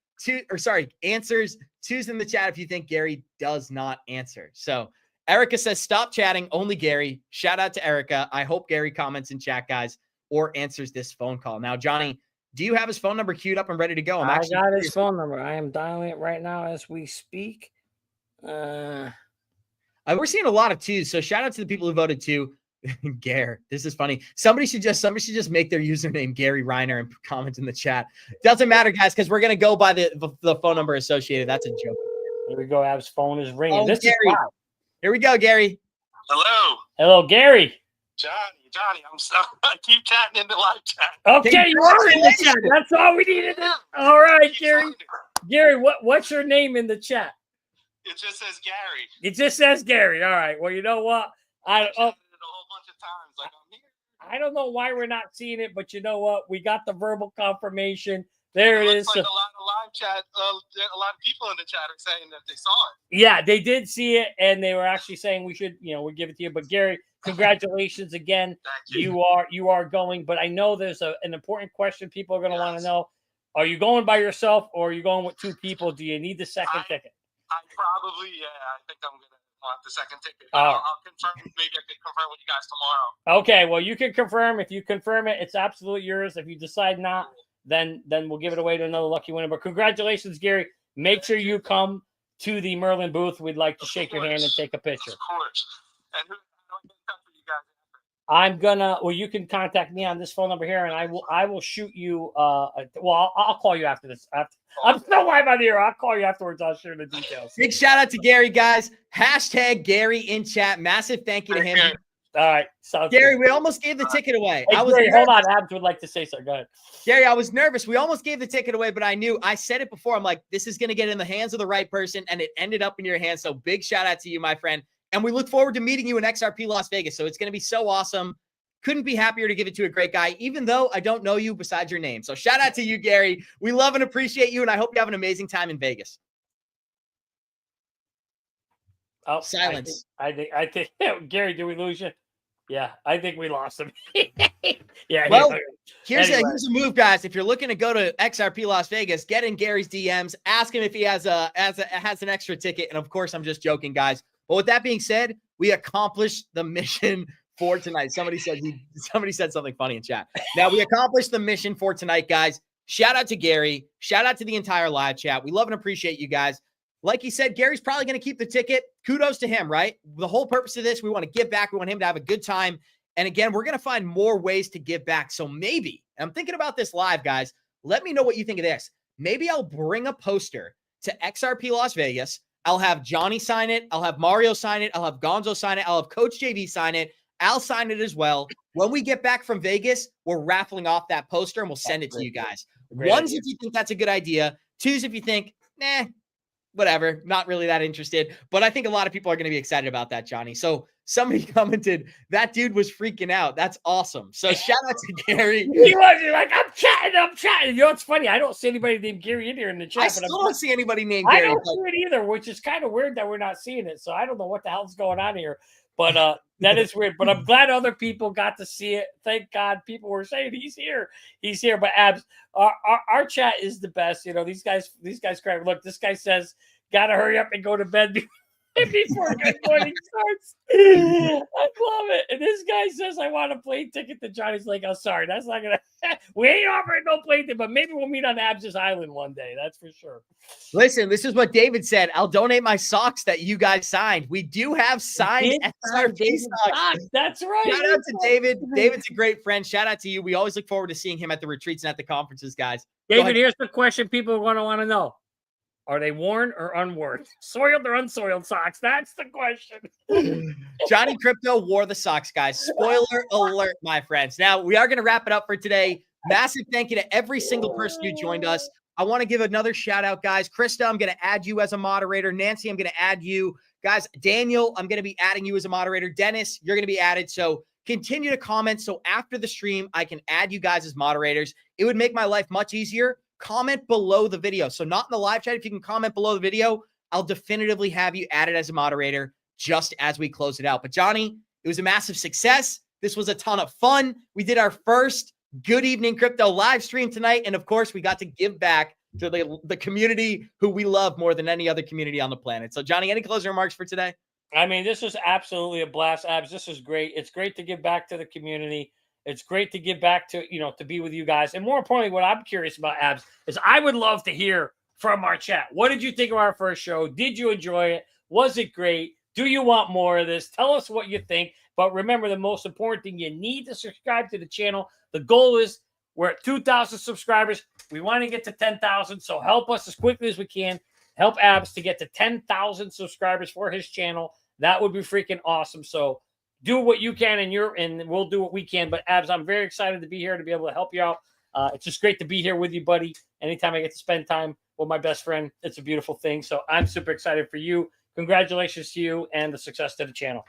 Answers. Two's in the chat if you think Gary does not answer. So Erica says, stop chatting. Only Gary. Shout out to Erica. I hope Gary comments in chat, guys, or answers this phone call. Now, Johnny, do you have his phone number queued up and ready to go? I got his phone number. I am dialing it right now as we speak. We're seeing a lot of twos, so shout out to the people who voted two. Gare, this is funny. Somebody should just make their username Gary Reiner and comment in the chat. Doesn't matter, guys, because we're gonna go by the phone number associated. That's a joke. Here we go. Ab's phone is ringing. Oh, this Gary. is wow. Here we go, Gary. Hello, Gary. Johnny, I keep chatting in the live chat. Okay, you are in the chat. That's all we needed. All right, Gary. Gary, what's your name in the chat? It just says Gary. It just says Gary. All right. Well, you know what? I've chatted it a whole bunch of times. Like, I'm here. I don't know why we're not seeing it, but you know what? We got the verbal confirmation. There it is. Like a lot of live chat. A lot of people in the chat are saying that they saw it. Yeah, they did see it, and they were actually saying we should, we'll give it to you. But Gary, congratulations again. Thank you. You are going. But I know there's an important question people are going to want to know. Are you going by yourself, or are you going with two people? Do you need the second ticket? I probably, I think I'm going to want the second ticket. Oh. I'll confirm. Maybe I can confirm with you guys tomorrow. Okay, well, you can confirm. If you confirm it, it's absolutely yours. If you decide not, then we'll give it away to another lucky winner. But congratulations, Gary. Make sure you come to the Merlin booth. We'd like to shake your hand and take a picture. Of course. And how do I get in touch with you guys? You can contact me on this phone number here, and I will shoot you. I'll call you after this. I'm still live on the air. I'll call you afterwards. I'll share the details. Big shout out to Gary, guys. Hashtag Gary in chat. Massive thank you to him. All right. Gary, we almost gave the ticket away. Hey, Gary, hold on. Abs would like to say so. Go ahead. Gary, I was nervous. We almost gave the ticket away, but I said it before. I'm like, this is going to get in the hands of the right person, and it ended up in your hands. So big shout out to you, my friend. And we look forward to meeting you in XRP Las Vegas. So it's going to be so awesome. Couldn't be happier to give it to a great guy, even though I don't know you besides your name. So shout out to you, Gary. We love and appreciate you, and I hope you have an amazing time in Vegas. Oh, silence. I think Gary, did we lose you? Yeah, I think we lost him. Yeah. Well, here's a move, guys. If you're looking to go to XRP Las Vegas, get in Gary's DMs, ask him if he has an extra ticket. And of course, I'm just joking, guys. But with that being said, we accomplished the mission for tonight. Somebody said something funny in chat. Now we accomplished the mission for tonight, guys. Shout out to Gary. Shout out to the entire live chat. We love and appreciate you guys. Like he said, Gary's probably going to keep the ticket. Kudos to him, right? The whole purpose of this, we want to give back. We want him to have a good time. And again, we're going to find more ways to give back. So maybe, and I'm thinking about this live, guys. Let me know what you think of this. Maybe I'll bring a poster to XRP Las Vegas. I'll have Johnny sign it. I'll have Mario sign it. I'll have Gonzo sign it. I'll have Coach JV sign it. I'll sign it as well. When we get back from Vegas, we're raffling off that poster and we'll send it to you guys. One's if you think that's a good idea. Two's if you think, whatever, not really that interested. But I think a lot of people are going to be excited about that, Johnny. So somebody commented, that dude was freaking out. That's awesome. So shout out to Gary. He was like, I'm chatting. You know, it's funny. I don't see anybody named Gary in here in the chat. I still don't see anybody named Gary. I don't see it either, which is kind of weird that we're not seeing it. So I don't know what the hell's going on here. But that is weird. But I'm glad other people got to see it. Thank God people were saying he's here. He's here. But Abs, our chat is the best. You know, these guys cry. Look, this guy says, gotta hurry up and go to bed before good morning starts. I love it. And this guy says, I want a plane ticket to Johnny's Lake. I'm sorry. That's not going to, we ain't offering no plane ticket, but maybe we'll meet on Abs's Island one day. That's for sure. Listen, this is what David said. I'll donate my socks that you guys signed. We do have signed XRP socks. That's right. Shout out to David. David's a great friend. Shout out to you. We always look forward to seeing him at the retreats and at the conferences, guys. David, here's the question people are going to want to know. Are they worn or unworn? Soiled or unsoiled socks? That's the question. Johnny Krypto wore the socks, guys. Spoiler alert, my friends. Now, we are going to wrap it up for today. Massive thank you to every single person who joined us. I want to give another shout out, guys. Krista, I'm going to add you as a moderator. Nancy, I'm going to add you. Guys, Daniel, I'm going to be adding you as a moderator. Dennis, you're going to be added. So continue to comment. So after the stream, I can add you guys as moderators. It would make my life much easier. Comment below the video. So not in the live chat. If you can comment below the video, I'll definitively have you added as a moderator just as we close it out. But Johnny, it was a massive success. This was a ton of fun. We did our first Good Evening Crypto live stream tonight. And of course, we got to give back to the community who we love more than any other community on the planet. So Johnny, any closing remarks for today? I mean, this is absolutely a blast, Abs. This is great. It's great to give back to the community. It's great to give back to, to be with you guys. And more importantly, what I'm curious about, Abs, is I would love to hear from our chat. What did you think of our first show? Did you enjoy it? Was it great? Do you want more of this? Tell us what you think. But remember, the most important thing, you need to subscribe to the channel. The goal is we're at 2,000 subscribers. We want to get to 10,000. So help us as quickly as we can. Help Abs to get to 10,000 subscribers for his channel. That would be freaking awesome. So do what you can and we'll do what we can. But Abs, I'm very excited to be here to be able to help you out. It's just great to be here with you, buddy. Anytime I get to spend time with my best friend, it's a beautiful thing. So I'm super excited for you. Congratulations to you and the success to the channel.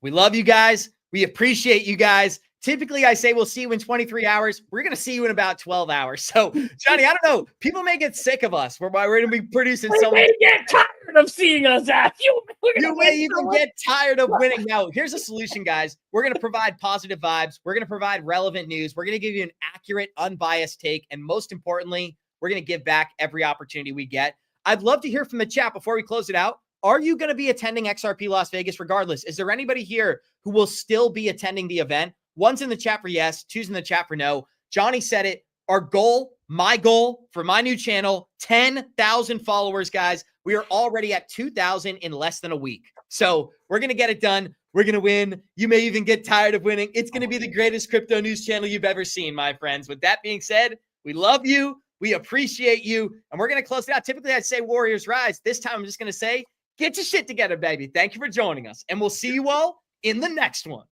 We love you guys. We appreciate you guys. Typically, I say we'll see you in 23 hours. We're going to see you in about 12 hours. So, Johnny, I don't know. People may get sick of us. We're going to be producing so much. Get tired of seeing us, Ab. You may even get tired of winning. Now, here's a solution, guys. We're going to provide positive vibes. We're going to provide relevant news. We're going to give you an accurate, unbiased take. And most importantly, we're going to give back every opportunity we get. I'd love to hear from the chat before we close it out. Are you going to be attending XRP Las Vegas regardless? Is there anybody here who will still be attending the event? One's in the chat for yes, two's in the chat for no. Johnny said it. Our goal, my goal for my new channel, 10,000 followers, guys. We are already at 2,000 in less than a week. So we're going to get it done. We're going to win. You may even get tired of winning. It's going to be the greatest crypto news channel you've ever seen, my friends. With that being said, we love you. We appreciate you. And we're going to close it out. Typically, I'd say Warriors Rise. This time, I'm just going to say, get your shit together, baby. Thank you for joining us. And we'll see you all in the next one.